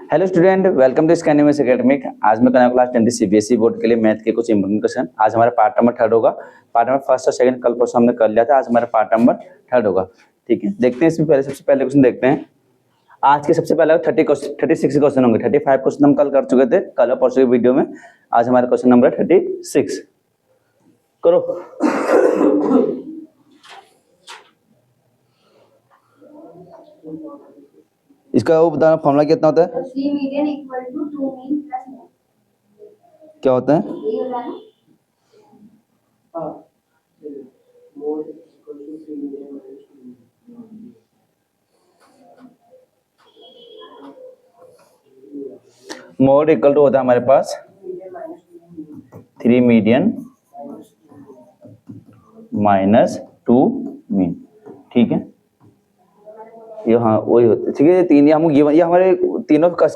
Hello student, welcome to scanning academic. आज मैं करना क्लास 10 सीबीएसई बोर्ड के लिए मैथ के कुछ इंपोर्टेंट क्वेश्चन। आज हमारा पार्ट नंबर 3 होगा। पार्ट नंबर फर्स्ट और सेकंड कल परसों हमने कर लिया था, आज हमारा पार्ट नंबर 3 होगा। ठीक है, देखते हैं इसमें पहले सबसे पहले क्वेश्चन देखते हैं। आज के सबसे पहले 36 क्वेश्चन होंगे। 35 क्वेश्चन हम कल कर चुके थे, कल और परसों की वीडियो में। आज हमारा क्वेश्चन नंबर 36 करो। इसका वो बताना फॉर्मूला कितना होता है? क्या होता है? मोड इक्वल टू होता है हमारे पास 3 मीडियन माइनस 2 मीन। ठीक है, ये हाँ वही होता है। ठीक है, तीन हम गिवन, ये हमारे तीनों का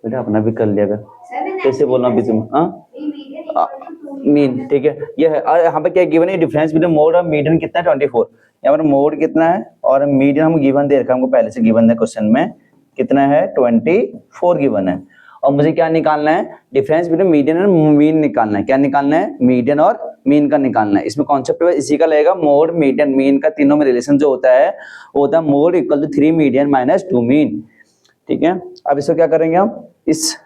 बेटा अपना भी कर लिया। कैसे बोलना भी तुम? हाँ मीन। ठीक है, ये है। और यहाँ पे क्या गिवन है? डिफरेंस बिटवीन मोड और मीडियन कितना है? 24। यहाँ पर मोड कितना है और मीडियन हम गिवन दे रखा है, हमको पहले से गिवन है क्वेश्चन में। कितना है? 24 गिवन है। और मुझे क्या निकालना है? डिफरेंस बिटवीन मीडियन और मीन निकालना है। क्या निकालना है? मीडियन और मीन का निकालना है। इसमें कॉन्सेप्ट इसी का लगेगा, मोड मीडियन मीन का तीनों में रिलेशन जो होता है वो होता है mode equal to 3 median minus 2 mean. ठीक है, अब इसको क्या करेंगे हम? इस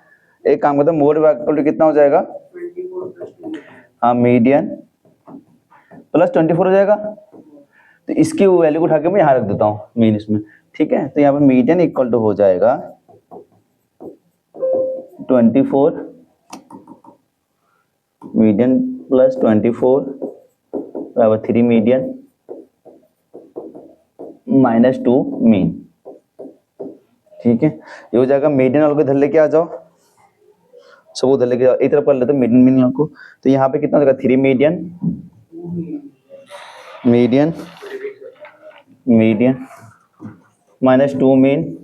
एक काम करते हैं, मोड इक्वल टू कितना हो जाएगा? हाँ, मीडियन प्लस 24 हो जाएगा। तो इसकी वैल्यू को उठा के मैं यहाँ रख देता हूँ मीन इसमें। ठीक है, तो यहाँ पर मीडियन इक्वल टू हो जाएगा 24 मीडियन प्लस 24 बराबर 3 मीडियन माइनस 2 मीन। ठीक है, ये हो जाएगा। मीडियन वालों को इधर लेके आ जाओ, सब उधर लेके जाओ। एक तरफ कर लेते मीडियन मीन वालों को। तो यहाँ पे कितना हो जाएगा? 3 median median median minus 2 mean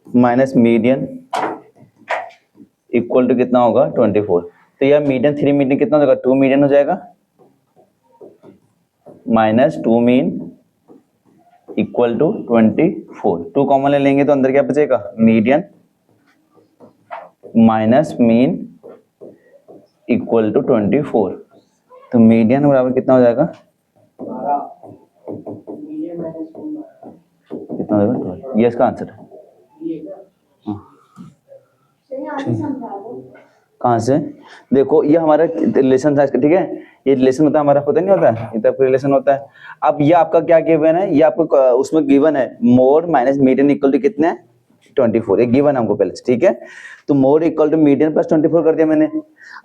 minus median equal to कितना होगा? 24। तो यह मीडियन 3 मीडियन कितना हो जाएगा? 2 मीडियन हो जाएगा minus 2 mean equal to 24। 2 common ले लेंगे तो अंदर क्या बचेगा? Median minus mean equal to 24। तो मीडियन बराबर कितना हो जाएगा? कितना हो जाएगा? ये इसका आंसर है। कहाँ से? देखो, ये हमारा रिलेशन था। ठीक है, ये रिलेशन होता है हमारा, होता नहीं होता है, इतना रिलेशन होता है। अब ये आपका क्या गिवन है? ये आपको उसमें गिवन है mode minus median equal to कितने? 24। ये गिवन हमको पहले से। ठीक है, तो mode equal to median plus 24 कर दिया मैंने।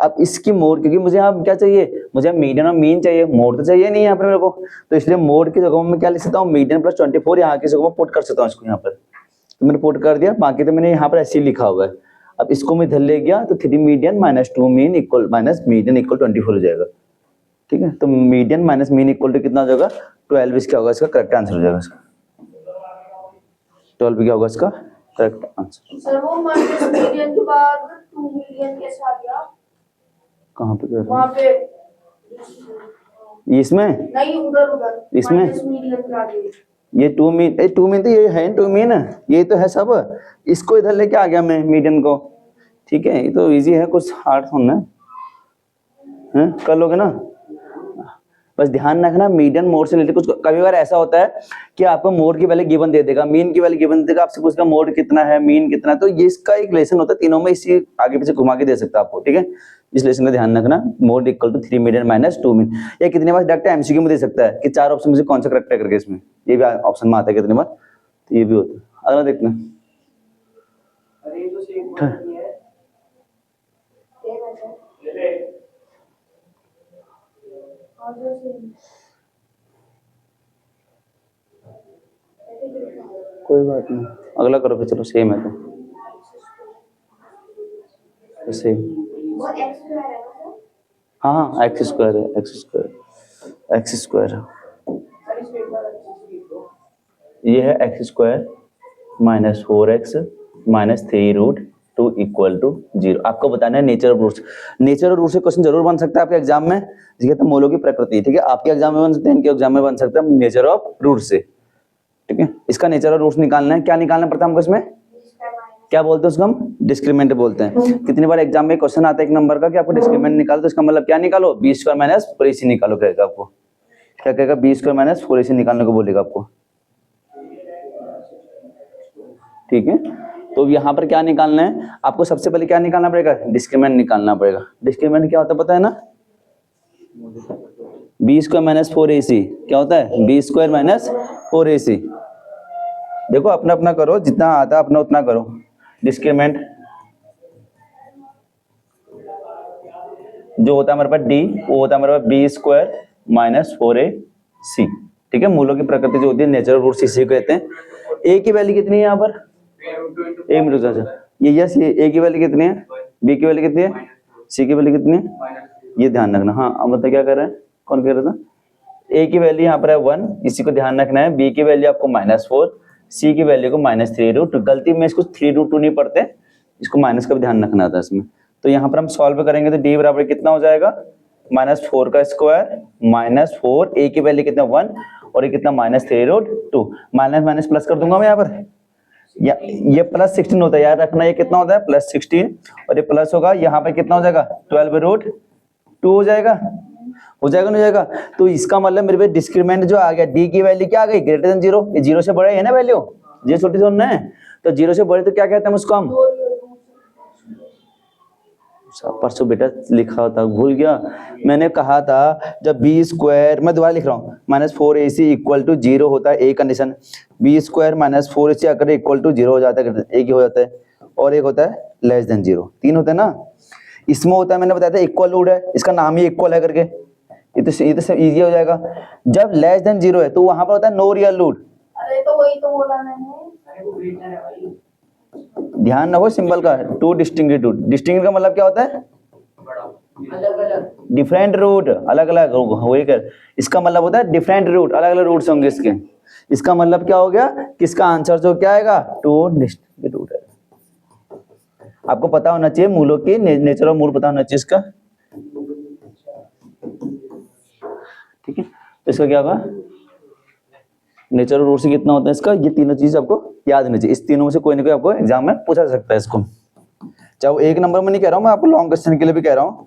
अब इसकी मोड, क्योंकि मुझे यहाँ क्या चाहिए? मुझे मीडियन और मीन चाहिए, मोड तो चाहिए नहीं यहाँ पर मेरे को। तो इसलिए मोड की जगह में क्या लिख सकता हूँ? मीडियन प्लस 24 यहाँ की जगह में पुट कर सकता हूँ इसको यहाँ पर। तो मैंने पुट कर दिया, बाकी तो मैंने यहाँ पर ऐसे ही लिखा हुआ है। अब इसको मैं इधर ले गया तो 3 median minus 2 mean equal minus median equal 24 हो जाएगा। ठीक है, तो median minus mean equal to कितना हो जाएगा? 12। इसका होगा, इसका करेक्ट आंसर हो जाएगा। इसका 12 क्या होगा इसका करेक्ट आंसर? सर वो माइनस मीडियन के बाद 2 मीडियन कैसे आ गया? कहाँ पे कर रहे वहाँ पे इसमें नहीं, उधर इसमें माइनस मीडियन के आगे ये 2 मीन, 2 मीन तो ये है 2 मीन, ये तो है सब। इसको इधर लेके आ गया मैं मीडियन को। ठीक है, ये तो इजी है, कुछ हार्ड होना है, कर लोगे ना। बस ध्यान रखना, मीडियन मोड से रिलेटेड कुछ कभी बार ऐसा होता है कि आपको मोड की वैल्यू गिवन दे देगा, मीन की वैल्यू गिवन दे देगा, आपसे पूछेगा मोड कितना है, मीन कितना है। तो ये इसका एक रिलेशन होता है, तीनों में इसी आगे पीछे घुमा के दे सकता है आपको। ठीक है, इस रिलेशन का ध्यान रखना, mode equal to 3 median minus 2 mean. ये कितने बार डायरेक्ट एमसीक्यू में दे सकता है कि 4 ऑप्शन मुझे कौन सा करेक्ट है करके, इसमें ये भी ऑप्शन में आता है कितने बार, तो ये भी होता है। अगला देखना, कोई बात नहीं, अगला करो फिर। चलो सेम है तो सेम। हाँ हाँ, एक्स स्क्वायर है, एक्स स्क्वायर है। ये है x square minus 4x minus 3√2 equal to 0। आपको बताना है nature of roots. Nature of root से क्वेश्चन जरूर बन सकता है आपके एग्जाम में, जिसे कहते हैं मोलों की प्रकृति। ठीक है, आपके एग्जाम में बन सकते हैं, इनके एग्जाम में बन सकता है नेचर ऑफ रूट से। ठीक है, इसका नेचर और रूट्स निकालना है। क्या निकालना पड़ता है हमको इसमें? क्या बोलते हैं उसको हम? डिस्क्रिमिनेंट बोलते हैं। कितनी बार एग्जाम में क्वेश्चन आता है एक नंबर का कि आपको डिस्क्रिमिनेंट निकालो, तो इसका मतलब क्या निकालो? बी स्क्वायर माइनस 4ac निकालो कहेगा आपको। क्या कहेगा? बी स्क्वायर माइनस 4ac निकालने को बोलेगा आपको। ठीक है, तो यहाँ पर क्या निकालना है आपको? सबसे पहले क्या निकालना पड़ेगा? डिस्क्रिमिनेंट निकालना पड़ेगा। डिस्क्रिमिनेंट क्या होता है पता है ना? बी स्क्वायर माइनस 4ac क्या होता है? B square minus 4ac। देखो अपना अपना करो, जितना आता है अपना उतना करो। डिस्क्रिमिनेंट जो होता है हमारे पास डी, वो होता है हमारे पास बी स्क्वायर माइनस 4ac। ठीक है, मूलों की प्रकृति जो होती है नेचुरल रूट्स इसी को कहते हैं। ए की वैल्यू कितनी है यहाँ पर? ए मिनट ये यस, ये ए की वैल्यू कितनी है? बी की वैल्यू कितनी है? सी की वैल्यू कितनी है? ये ध्यान रखना। हाँ, अब बताइए क्या कर रहे हैं? कौन कह रहा था? ए की वैल्यू यहाँ पर है 1, इसी को ध्यान रखना है। बी की वैल्यू आपको -4, सी की वैल्यू को -3√2। गलती में इसको 3√2 नहीं पढ़ते, इसको माइनस का भी ध्यान रखना था इसमें। तो यहाँ पर हम सॉल्व करेंगे तो डी बराबर कितना हो जाएगा? -4 का स्क्वायर -4, ए की वैल्यू कितना 1 और ये कितना -3√2। माइनस माइनस प्लस कर दूंगा मैं यहाँ पर, ये +16 होता है, याद रखना। ये कितना होता है? +16, और ये प्लस होगा यहाँ पे कितना हो जाएगा? 12√2 हो जाएगा। हो जाएगा नहीं हो जाएगा? तो इसका मतलब मेरे पे डिस्क्रिमिनेंट जो आ गया, डी की वैल्यू क्या आ गई? Greater than 0। ये 0 से बड़ा है ना वैल्यू, ये छोटी से है, तो 0 से बड़े तो क्या कहते हैं उसको हम? परसों बेटा लिखा होता, भूल गया। मैंने कहा था जब बी स्क्वायर, मैं दोबारा लिख रहा हूँ, -4ac इक्वल टू 0 होता है, a condition. B square -4ac अगर इक्वल टू 0 हो जाता है, एक ही हो जाता है, और एक होता है लेस देन 0। 3 होता है ना। इसमें होता है, मैंने बताया था इक्वल रूट है, इसका नाम ही इक्वल है करके, ये तो इजी हो जाएगा। जब लेस देन 0 है तो वहां पर होता है नो रियल रूट। अरे तो वही तो बोला मैंने। ध्यान रखो सिंबल का, टू डिस्टिंक्ट रूट। डिस्टिंक्ट का मतलब क्या होता है? अलग अलग, डिफरेंट रूट, अलग अलग। वही कर, इसका मतलब होता है डिफरेंट रूट, अलग अलग रूट्स होंगे इसके। इसका मतलब क्या हो गया? किसका आंसर जो क्या आएगा? टू डिस्टिंक्ट रूट है। आपको पता होना चाहिए मूलों की नेचर और मूल पता होना चाहिए इसका। ठीक है, तो इसका क्या होगा? नेचर और रूट से कितना होता है इसका? ये तीनों चीज आपको याद होनी चाहिए। इस तीनों में से कोई ना कोई आपको एग्जाम में पूछा जा सकता है इसको। चाहे वो एक नंबर में नहीं कह रहा हूं मैं, आपको लॉन्ग क्वेश्चन के लिए भी कह रहा हूं,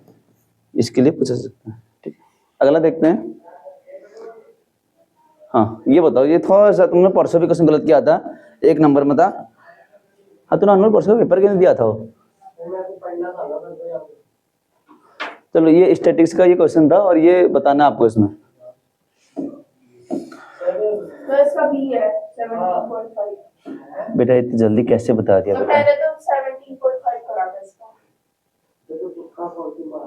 इसके लिए पूछा जा सकता है। ठीक, अगला देखते हैं। हाँ, ये बताओ, ये थोड़ा सा तुमने परसों भी क्वेश्चन गलत किया था, एक नंबर में था। हाँ, तूने अनमोल परसों पेपर क्यों दिया था वो? चलो, ये स्टैटिक्स का ये क्वेश्चन था और ये बताना आपको इसमें। तो इसका बी है 17.5। बेटा इतनी जल्दी कैसे बता दिया? तो पहले तो 17.5 करा था इसका। ये तो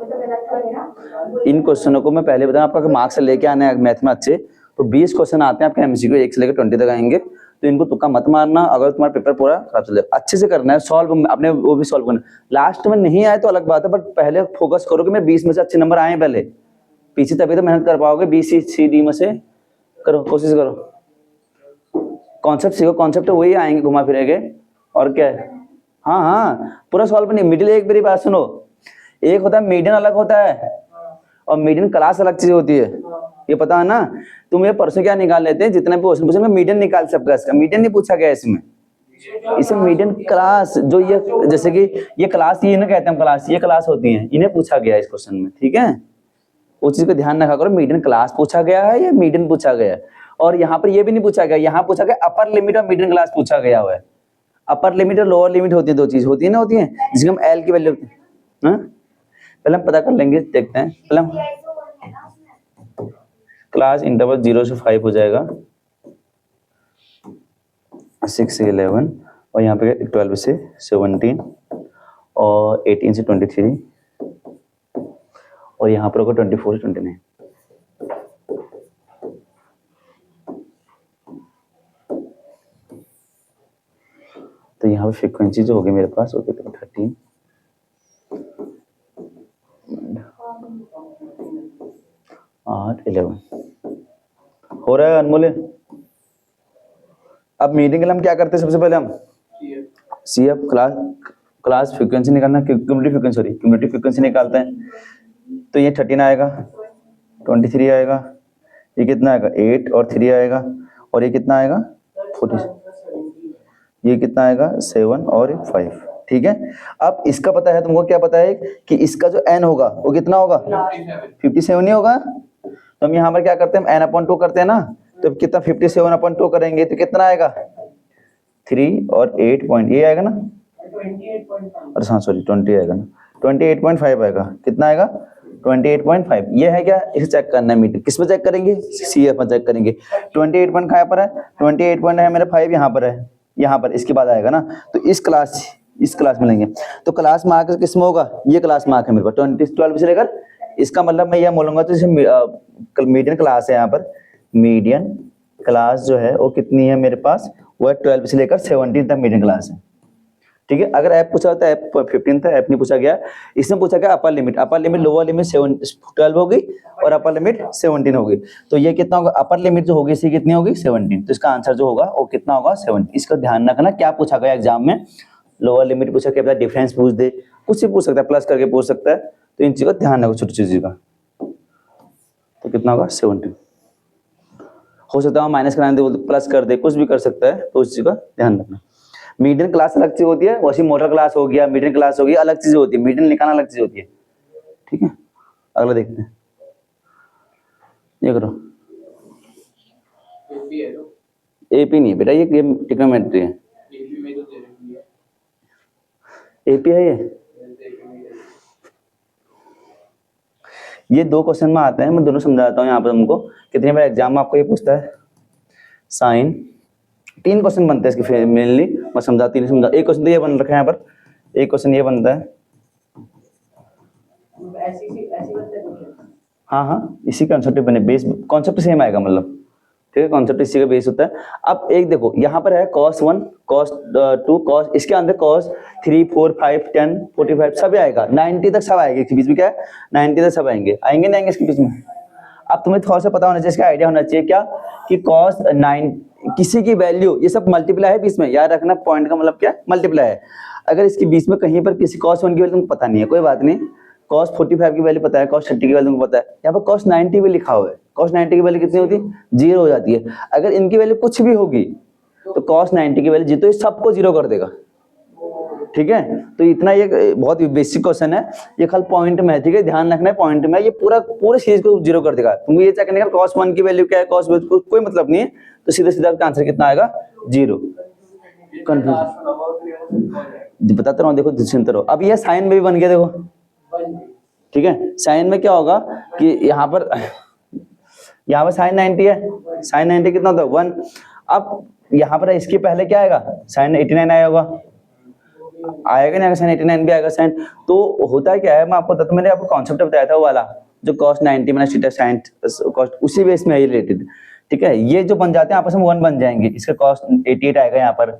गलत कर ना। इन क्वेश्चनों को मैं पहले बताऊं, आपका मार्क्स लेके आने हैं मैथ में अच्छे, तो 20 क्वेश्चन आते हैं आपके एमसीक्यू, 1 से लेकर 20 तक आएंगे। तो इनको तुक्का मत मारना, अगर तुम्हारा पेपर पूरा खराब चले, अच्छे से करना है सॉल्व, अपने वो भी सॉल्व करना। लास्ट में नहीं आए तो अलग बात है, बट पहले फोकस करो कि मैं 20 में से अच्छे नंबर आए पहले, पीछे तभी तो मेहनत कर पाओगे। बी सी डी में से करो, कोशिश करो, कॉन्सेप्ट सीखो, कॉन्सेप्ट वही आएंगे घुमा फिरेंगे, और क्या है। हाँ हाँ, पूरा सॉल्व नहीं, मिडिल। एक मेरी बात सुनो, एक होता है मीडियन, अलग होता है, और मीडियन क्लास अलग चीज होती है, ये पता है ना। तुम ये परसों क्या निकाल लेते हैं, जितना भी क्वेश्चन पूछे मीडियन निकाल सबका, इसका मीडियन नहीं पूछा गया इसमें। इसमें मीडियन क्लास जो ये, जैसे कि ये क्लास, ये इन्हें कहते हैं क्लास, ये क्लास होती है, इन्हें पूछा गया इस क्वेश्चन में। ठीक है, उस चीज का ध्यान रखा करो, मीडियन क्लास पूछा गया है या मीडियन पूछा गया है। और यहाँ पर ये भी नहीं पूछा गया, यहाँ पूछा गया अपर लिमिट और मीडियन क्लास पूछा गया हुआ है। अपर लिमिट और लोअर लिमिट होती है, दो चीज होती है ना, होती है, जिसमें हम एल की वैल्यू, पहले हम पता कर लेंगे, देखते हैं पहले हम। क्लास इंटरवल 0 से 5 हो जाएगा, 6 से 11, और यहाँ पे 12 से 17, और 18 से 23, और यहाँ पर होगा 24 से 29। तो यहाँ पे फ्रीक्वेंसी जो होगी मेरे पास वो कितना 13, 8, 11 हो रहा है अनमोल। अब मीटिंग के लिए हम क्या करते हैं? सबसे पहले हम CF क्लास फ्रीक्वेंसी निकालना, क्यूमुलेटिव फ्रीक्वेंसी निकालते हैं। तो ये 13 आएगा, 23 आएगा, ये कितना आएगा 8 और 3 आएगा, और ये कितना आएगा 40, ये कितना आएगा 7 और 5, ठीक है। अब इसका पता है तुमको, क्या पता है कि इसका जो n होगा वो कितना होगा 57 ही होगा। तो हम यहाँ पर क्या करते हैं, हम n/2 करते हैं ना, तो कितना 57/2 करेंगे तो कितना आएगा 3 और 8 पॉइंट, ये आएगा ना, अरे हाँ सॉरी 20 आएगा ना, 28.5 आएगा, कितना आएगा 28.5। ये है क्या, इसे चेक करना है मीटर, किस पे चेक करेंगे, CF में चेक करेंगे। 28 कहाँ पर है, 28 पॉइंट है मेरा 5 यहाँ पर है, यहाँ पर इसके बाद आएगा ना, तो इस क्लास में लेंगे। तो क्लास मार्क किस में होगा, ये क्लास मार्क है मेरे पास 12 से लेकर, इसका मतलब मैं यह बोलूंगा तो जैसे मीडियन क्लास है, यहाँ पर मीडियन क्लास जो है वो कितनी है मेरे पास, वो है 12 से लेकर 17 तक मीडियन क्लास है, ठीक है। अगर ऐप पूछा होता है ऐप 15 था, ऐप नहीं पूछा गया, इसमें पूछा गया अपर लिमिट लोअर लिमिट 12 होगी और अपर लिमिट 17 होगी। तो ये कितना होगा, अपर लिमिट जो होगी इसी कितनी होगी 17, तो इसका आंसर जो होगा वो कितना होगा 17। इसका ध्यान रखना, क्या पूछा गया एग्जाम में, लोअर लिमिट पूछा, क्या पता डिफरेंस पूछ दे, कुछ भी पूछ सकता है, प्लस करके पूछ सकता है, तो इन चीजों का ध्यान रखो, छोटी चीज का। तो कितना होगा 17, हो सकता है माइनस कराने दे, प्लस कर दे, कुछ भी कर सकता है, तो उस चीज का ध्यान रखना। मीडियन क्लास अलग चीज होती है, वैसे मोटर क्लास हो गया, मीडियन क्लास हो गई, अलग चीज होती है, मीडियन निकालना अलग चीज होती है, ठीक है। अगला देखते हैं, ये करो, एपी नहीं बेटा, ये ट्रिग्नोमेट्री है, एपी है ये 2 क्वेश्चन में आते हैं, मैं दोनों समझाता हूँ यहाँ पर तुमको। कितने बार एग्जाम में आपको ये पूछता है, साइन 3 क्वेश्चन बनते हैं इसके मेनली, मैं समझाती नहीं समझा। एक क्वेश्चन तो ये बन रखा है यहाँ पर, एक क्वेश्चन ये बनता है, हाँ इसी कॉन्सेप्ट बने, बेस कॉन्सेप्ट सेम आएगा, मतलब ठीक है, कॉन्सेप्ट इसी का बेस होता है। अब एक देखो यहाँ पर है cos 1 cos 2 cos, इसके अंदर cos 3 4 5 10 45 सब आएगा, 90 तक सब आएगा, इसके बीच में क्या है 90 तक सब आएंगे नहीं आएंगे इसके बीच में। अब तुम्हें थोड़ा सा पता होना चाहिए, इसका आइडिया होना चाहिए क्या, कि cos 9 किसी की वैल्यू, ये सब मल्टीप्लाई है बीच में, याद रखना, पॉइंट का मतलब क्या मल्टीप्लाई है। अगर इसके बीच में कहीं पर किसी cos 1 की वैल्यू तुमको पता नहीं है, कोई बात नहीं, cos 45 की वैल्यू पता है, cos 30 की वैल्यू तुमको पता है, यहाँ पर cos 90 भी लिखा हुआ है, cos 90 की वैल्यू कितनी होती है 0 हो जाती है। अगर इनकी वैल्यू कुछ भी होगी तो cos 90 की वैल्यू जीतो, ये सबको 0 कर देगा, ठीक है। तो इतना ये बहुत बेसिक क्वेश्चन है, ये खाली पॉइंट में है, ठीक है, ध्यान रखना है पॉइंट में, ये पूरे चीज को 0 कर देगा। तुमको ये चेक करने का cos 1 की वैल्यू क्या है, cos कोई मतलब नहीं है, तो सीधा सीधा आंसर कितना आएगा 0। बताता रहा, देखो सुनते रहो। अब ये साइन में भी बन गया, देखो ठीक है। साइन में क्या होगा कि यहाँ पर साइन 90 है, साइन 90 कितना होता है 1। अब यहाँ पर इसके पहले क्या आएगा, साइन 89 आया होगा, आएगा नहीं, साइन 89 भी आएगा साइन। तो होता क्या है, मैं आपको बताता हूं, मैंने आपको कॉन्सेप्ट बताया था वो वाला, जो cos 90 मैंने सीटा साइन कॉस्ट, उसी बेस में रिलेटेड, ठीक है। ये जो बन जाते हैं आपस में 1 बन जाएंगे, इसका cos 88 आएगा यहाँ पर,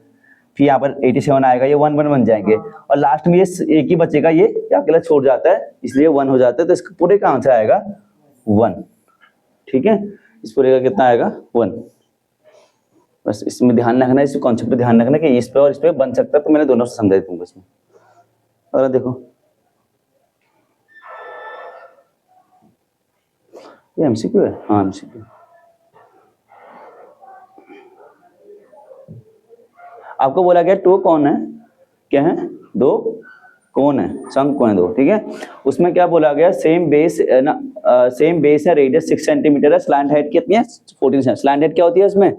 फिर यहाँ पर 87 आएगा, ये 1 1 बन जाएंगे, और लास्ट में ये एक ही बचेगा, ये अकेला छोड़ जाता है, इसलिए 1 हो जाता है, तो इसका पूरे का आंसर आएगा 1, ठीक है। इस पूरे का कितना आएगा 1। बस इसमें ध्यान रखना है, इस कॉन्सेप्ट पे ध्यान रखना कि इस पे और इस पे बन सकता है, तो मैंने दोनों से समझा दी तुमको इसमें। अगर देखो ये एमसीक्यू है, हाँ एमसीक्यू। आपको बोला गया 2 कौन है, क्या है 2 कौन है, सम कौन है 2, ठीक है। उसमें क्या बोला गया, सेम बेस ना, सेम बेस है, रेडियस 6 सेंटीमीटर है, स्लैंट हाइट कितनी है 14। स्लैंट हाइट क्या होती है इसमें,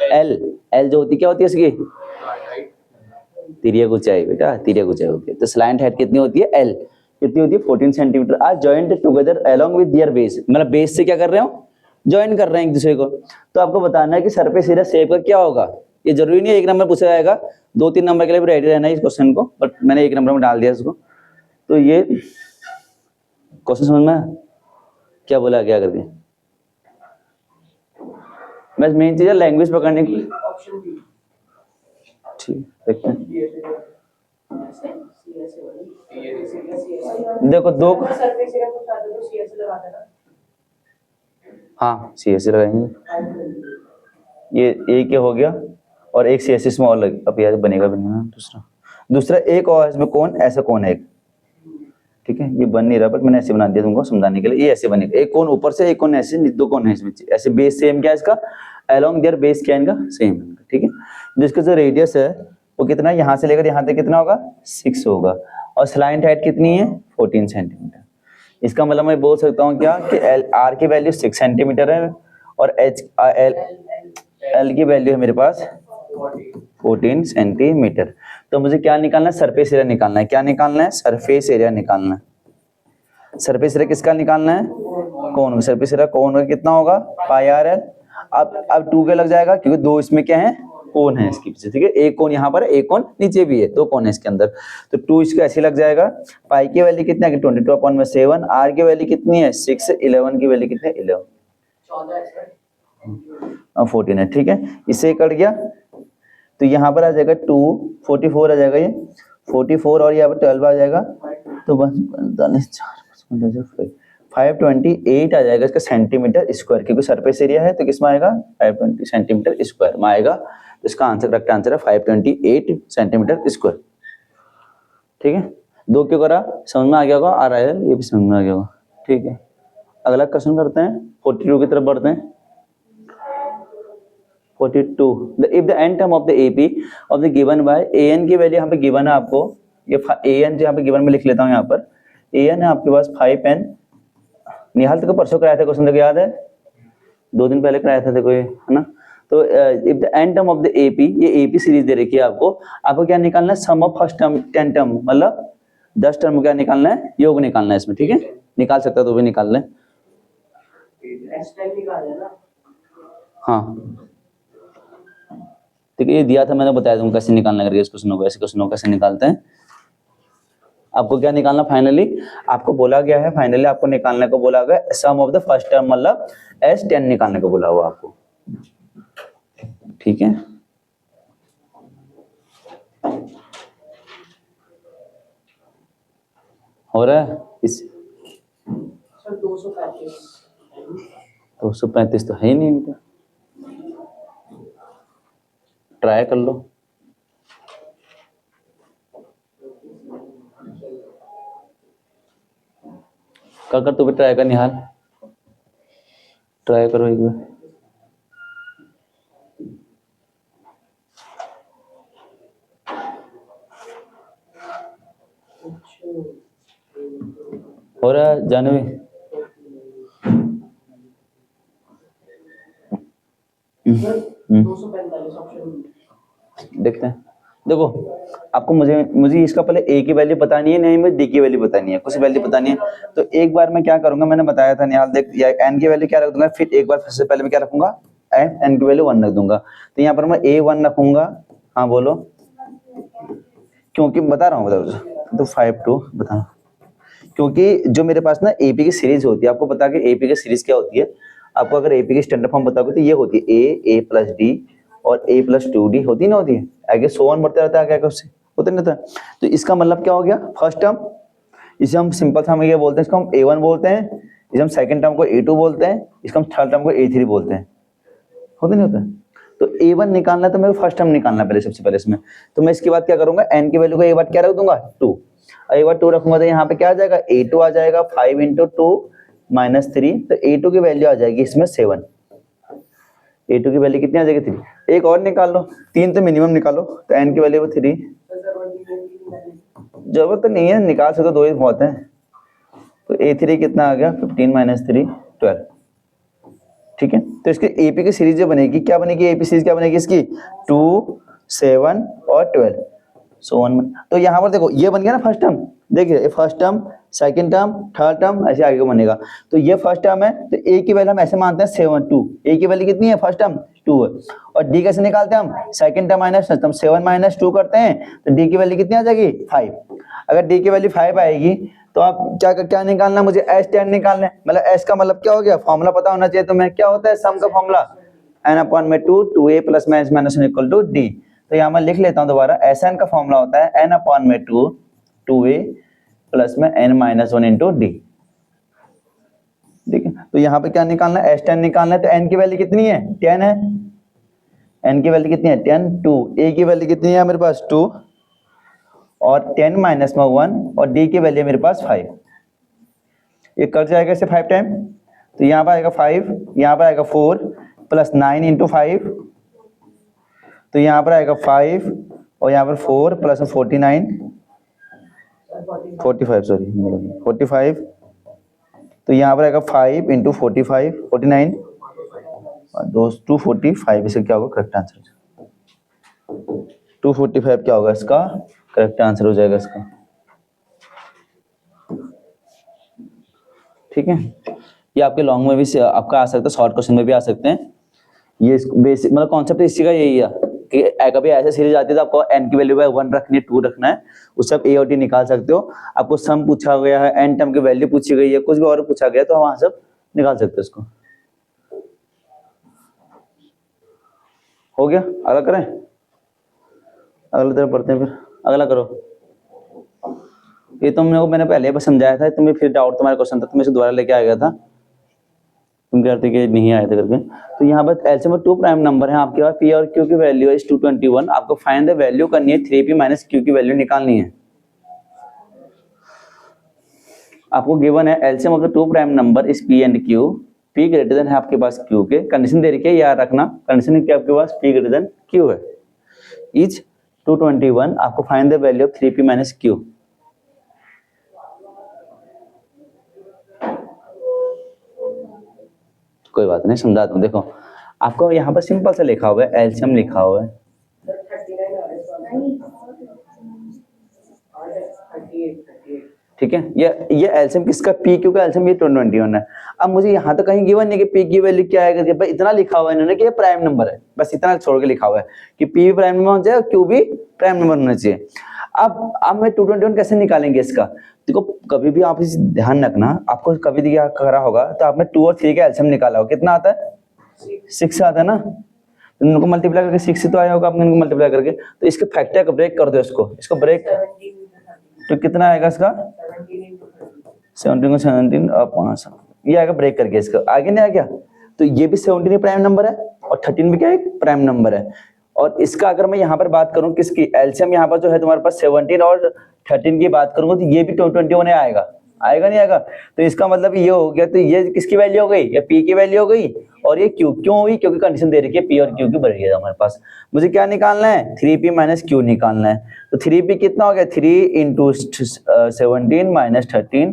एल जो होती है क्या होती है इसकी, तिर्यक ऊंचाई बेटा, तिर्यक ऊंचाई होती है। तो स्लैंट हाइट कितनी होती है, एल कितनी होती है 14 centimetre. Are joint together along with their base, मतलब बेस से क्या कर रहे हो, ज्वाइन कर रहे हैं एक दूसरे को। तो आपको बताना है कि सरफेस एरिया शेप का क्या होगा। ये जरूरी नहीं है 1 नंबर पूछा जाएगा, 2-3 नंबर के लिए भी रेडी रहना है इस क्वेश्चन को, बट मैंने 1 नंबर में डाल दिया इसको। तो ये क्वेश्चन समझ में क्या बोला गया करके, बस मेन चीज है लैंग्वेज पकड़ने की, ठीक देखते हैं। देखो 2, हाँ CSC लगाएंगे, ये एक हो गया, और एक CSC स्मॉल अब यार बनेगा भी नहीं ना, दूसरा एक और इसमें कौन, ऐसा कौन है एक, ठीक है, ये बन नहीं रहा बट मैंने ऐसे बना दिया तुमको समझाने के लिए। ये ऐसे बनेगा, एक कोण ऊपर से, एक कोण ऐसे, दो कोण है इसमें ऐसे, बेस सेम क्या है इसका, अलोंग देयर बेस क्या है इनका सेम है, ठीक है। जिसका जो रेडियस है वो कितना, यहाँ से लेकर यहाँ तक कितना होगा, 6 होगा, और स्लाइंट हाइट कितनी है, 14 सेंटीमीटर। इसका मतलब मैं बोल सकता हूँ क्या कि आर की वैल्यू 6 सेंटीमीटर है और एल की वैल्यू है मेरे पास 14 सेंटीमीटर। तो मुझे क्या निकालना है, सरफेस एरिया निकालना है। क्या निकालना है, सरफेस एरिया निकालना है। सरफेस एरिया किसका निकालना है, कोण। सरफेस एरिया कोण का कितना होगा, पाई आर एल। अब 2 के लग जाएगा क्योंकि दो इसमें क्या है, कोण है इसके पीछे, ठीक है। एक कोण यहाँ पर है, एक कोण नीचे भी है, दो कोण है इसके अंदर, तो 2 इसका ऐसे लग जाएगा। पाई की वैल्यू कितनी है, 22/7। आर की वैल्यू कितनी है, 6। 11 की वैल्यू कितनी है, 11। 14 है, ठीक है। इससे कट गया तो यहाँ पर आ जाएगा 2, 44 आ जाएगा, ये 44 और यहाँ पर 12 आ जाएगा, तो बस 528 आ जाएगा इसका सेंटीमीटर स्क्वायर, क्योंकि सरफेस एरिया है तो किसमें आएगा, 520 सेंटीमीटर स्क्वायर में आएगा। तो इसका आंसर, करेक्ट आंसर है 528 सेंटीमीटर स्क्वायर, ठीक है। 2 क्यों करा, समझ में आ गया होगा, आ रहा है, ये भी समझ में आ गया होगा, ठीक है। अगला क्वेश्चन करते हैं, 42 की तरफ बढ़ते हैं। 42, if the n term of the AP of the given by an की वैल्यू यहाँ पे गिवन है आपको, ये an यहाँ पे गिवन में लिख लेता हूँ, यहाँ पर an है आपके पास 5n। निहाल को परसों कराया था क्वेश्चन, देखो याद है, 2 दिन पहले कराया था देखो ये, है ना। तो if the n term of the AP, ये AP सीरीज दे रखी है आपको क्या निकालना है, sum of first term 10 term, मतलब 10 टर्म क्या निकालना है, योग निकालना है इसमें, ठीक है। निकाल सकता तो भी निकाल लें, हाँ ठीक है। ये दिया था मैंने, बताया तुमको कैसे निकालना करके इस क्वेश्चन को, ऐसे क्वेश्चन को कैसे निकालते हैं। आपको क्या निकालना, फाइनली आपको बोला गया है, फाइनली आपको निकालने को बोला गया सम ऑफ द फर्स्ट टर्म, मतलब S10 निकालने को बोला हुआ आपको, ठीक है। हो रहा है इस 235 तो है ही नहीं इनका, ट्राई कर लो। कर तू भी ट्राई कर निहाल, ट्राई करो एक बार। हो रहा है जानवी, देखते हैं। देखो आपको मुझे इसका पहले ए की वैल्यू बतानी है, नहीं मुझे डी की वैल्यू बतानी है, कुछ वैल्यू बतानी है। तो एक बार मैं क्या करूंगा, मैंने बताया था निहाल, देख एन की वैल्यू क्या रख दूंगा, फिर एक बार सबसे पहले मैं क्या रखूंगा, एन की वैल्यू 1 रख दूंगा। तो यहाँ पर मैं A1 रखूंगा, हाँ बोलो, क्योंकि बता रहा हूँ, बताओ तो 5-2 बता, क्योंकि जो मेरे पास ना एपी की सीरीज होती है, आपको पता कि एपी की सीरीज क्या होती है। आपको अगर एपी की स्टैंडर्ड फॉर्म बताओगे तो ये होती है ए प्लस डी और A+2D, होती ना, होती है आगे 100 बढ़ते रहता है, क्या उससे होता नहीं रहता। तो इसका मतलब क्या हो गया, फर्स्ट टर्म, इसे हम सिंपल सा हम ये बोलते हैं, इसको हम A1 बोलते हैं, इसे हम सेकंड टर्म को A2 बोलते हैं, इसका हम थर्ड टर्म को A3 बोलते हैं, होता नहीं होता। तो A1 निकालना है तो मेरे को फर्स्ट टर्म निकालना पहले, सबसे पहले इसमें। तो मैं इसके बाद क्या करूंगा, n की वैल्यू को एक बार क्या रख दूंगा, 2, एक बार 2 रखूंगा तो यहाँ पे क्या आ जाएगा, A2 आ जाएगा 5 × 2 - 3, तो A2 की वैल्यू आ जाएगी इसमें 7। A2 की वैल्यू कितनी आ जाएगी, 3। एक और निकाल लो, 3 तो मिनिमम निकालो, तो n की वैल्यू 3, जरूरत तो नहीं है, निकाल सकते 2 ही बहुत है। तो A3 कितना आ गया, 15 - 3 12, ठीक है। तो इसकी एपी की सीरीज जो बनेगी, क्या बनेगी, एपी सीरीज क्या बनेगी इसकी, 2, 7 और 12, सो 1। तो यहाँ पर देखो ये बन गया ना फर्स्ट टर्म, देखिए ये first term, second term, third term, ऐसे आगे बनेगा। तो ये फर्स्ट टर्म है, तो ए की वैल्यू हम ऐसे मानते हैं 7 2, ए की वैल्यू कितनी है, फर्स्ट टर्म 2 है। और डी कैसे निकालते हैं हम, सेकंड टर्म माइनस टर्म, 7 - 2 करते हैं, तो डी की वैल्यू कितनी आ जाएगी, 5। अगर डी की वैल्यू 5 आएगी तो आप क्या निकालना, मुझे S10 निकालना है। मतलब S का मतलब क्या हो गया, फॉर्मूला पता होना चाहिए तुम्हें, क्या होता है सम का फॉर्मूला, n/2 2a + -1 = d। तो यहाँ मैं लिख लेता हूँ दोबारा, Sn का फॉर्मूला होता है n/2 2a + n - 1 × d, ठीक है। तो यहाँ पे क्या निकालना है, S10 निकालना है। तो n की वैल्यू कितनी है, 10 है, n की वैल्यू कितनी है 10, 2, a की वैल्यू कितनी है मेरे पास 2, और 10 माइनस में 1 और d की वैल्यू मेरे पास 5। ये कट जाएगा इसे 5 टाइम, तो यहाँ पर आएगा 5, यहाँ पर आएगा 4 प्लस 9 इंटू 5, तो यहाँ पर आएगा 5 और यहाँ पर 4 प्लस 45 तो यहाँ पर आएगा 5 इंटू 49 दोस्त 245। इसे क्या होगा करेक्ट आंसर, 245 क्या होगा इसका करेक्ट आंसर हो जाएगा इसका। ठीक है, ये आपके लॉन्ग में भी आपका आ सकता है, शॉर्ट क्वेश्चन में भी आ सकते हैं। ये बेसिक मतलब कॉन्सेप्ट इसी का यही है कि कभी ऐसे सीरीज आती है तो आपको n की वैल्यू बाय 1 रखनी है, 2 रखना है, उससे आप a और d निकाल सकते हो। आपको सम पूछा गया है, n टर्म की वैल्यू पूछी गई है, कुछ भी और पूछा गया है, तो वहां से निकाल सकते हो इसको। हो गया, अगला करें, अगला तरफ पढ़ते हैं, फिर अगला करो। ये तुमने को मैंने पहले बस समझाया था, तुम्हें फिर डाउट तुम्हारा क्वेश्चन था, तुम्हें इसे दोबारा लेके आ गया था, तुम कहते कि नहीं आए थे करके। तो यहाँ पर एलसीएम में 2 प्राइम नंबर है आपके पास, पी और क्यू की वैल्यू है 221। आपको फाइंड द वैल्यू करनी है, 3p माइनस क्यू की वैल्यू निकालनी है। आपको गिवन है LCM of the 2 prime number is P and Q, P greater than है आपके पास क्यू के। कंडीशन दे रखी है, याद रखना कंडीशन क्या आपके पास पी ग्रेटर देन क्यू है, इज 221। आपको find the value of 3p minus Q. कोई बात नहीं, समझा दूं। देखो आपको यहाँ पर सिंपल सा लिखा हुआ है, एलसीएम लिखा हुआ है, ठीक है। ये एलसीएम किसका, पी क्यू का एलसीएम ये 221 है। अब मुझे यहाँ तो कहीं गिवन नहीं कि पी की वैल्यू क्या है, भाई इतना लिखा हुआ है इन्होंने कि ये प्राइम नंबर है, बस इतना छोड़ के लिखा हुआ है कि पी भी प्राइम नंबर होना चाहिए, क्यू भी प्राइम नंबर होना चाहिए। अब मैं 221 कैसे निकालेंगे इसका, देखो कभी भी आप इस ध्यान रखना, आपको कभी दिया करा होगा तो आपने 2 और 3 का एलसीएम निकाला होगा, कितना आता है 6 आता है ना, तो इनको मल्टीप्लाई करके 6 से तो आया होगा आपने, इनको मल्टीप्लाई करके, तो इसके फैक्टर का ब्रेक कर दो, इसको ब्रेक, तो कितना आएगा इसका 17 को 17 और 5 ये आएगा ब्रेक करके, इसका आगे नहीं आ गया। तो ये भी 17 प्राइम नंबर है और 13 भी क्या एक प्राइम नंबर है। और इसका अगर मैं यहाँ पर बात करूँ किसकी एलसीएम, यहाँ पर जो है तुम्हारे पास 17 और 13 की बात करूंगा तो ये भी 221 आएगा नहीं आएगा। तो इसका मतलब ये हो गया, तो ये किसकी वैल्यू हो गई, ये पी की वैल्यू हो गई, और ये क्यों हुई, क्योंकि कंडीशन दे रखी है पी और क्यू की बढ़ गई हमारे पास। मुझे क्या निकालना है, 3p माइनस क्यू निकालना है। तो 3p कितना हो गया, 3 इंटू 17 माइनस 13,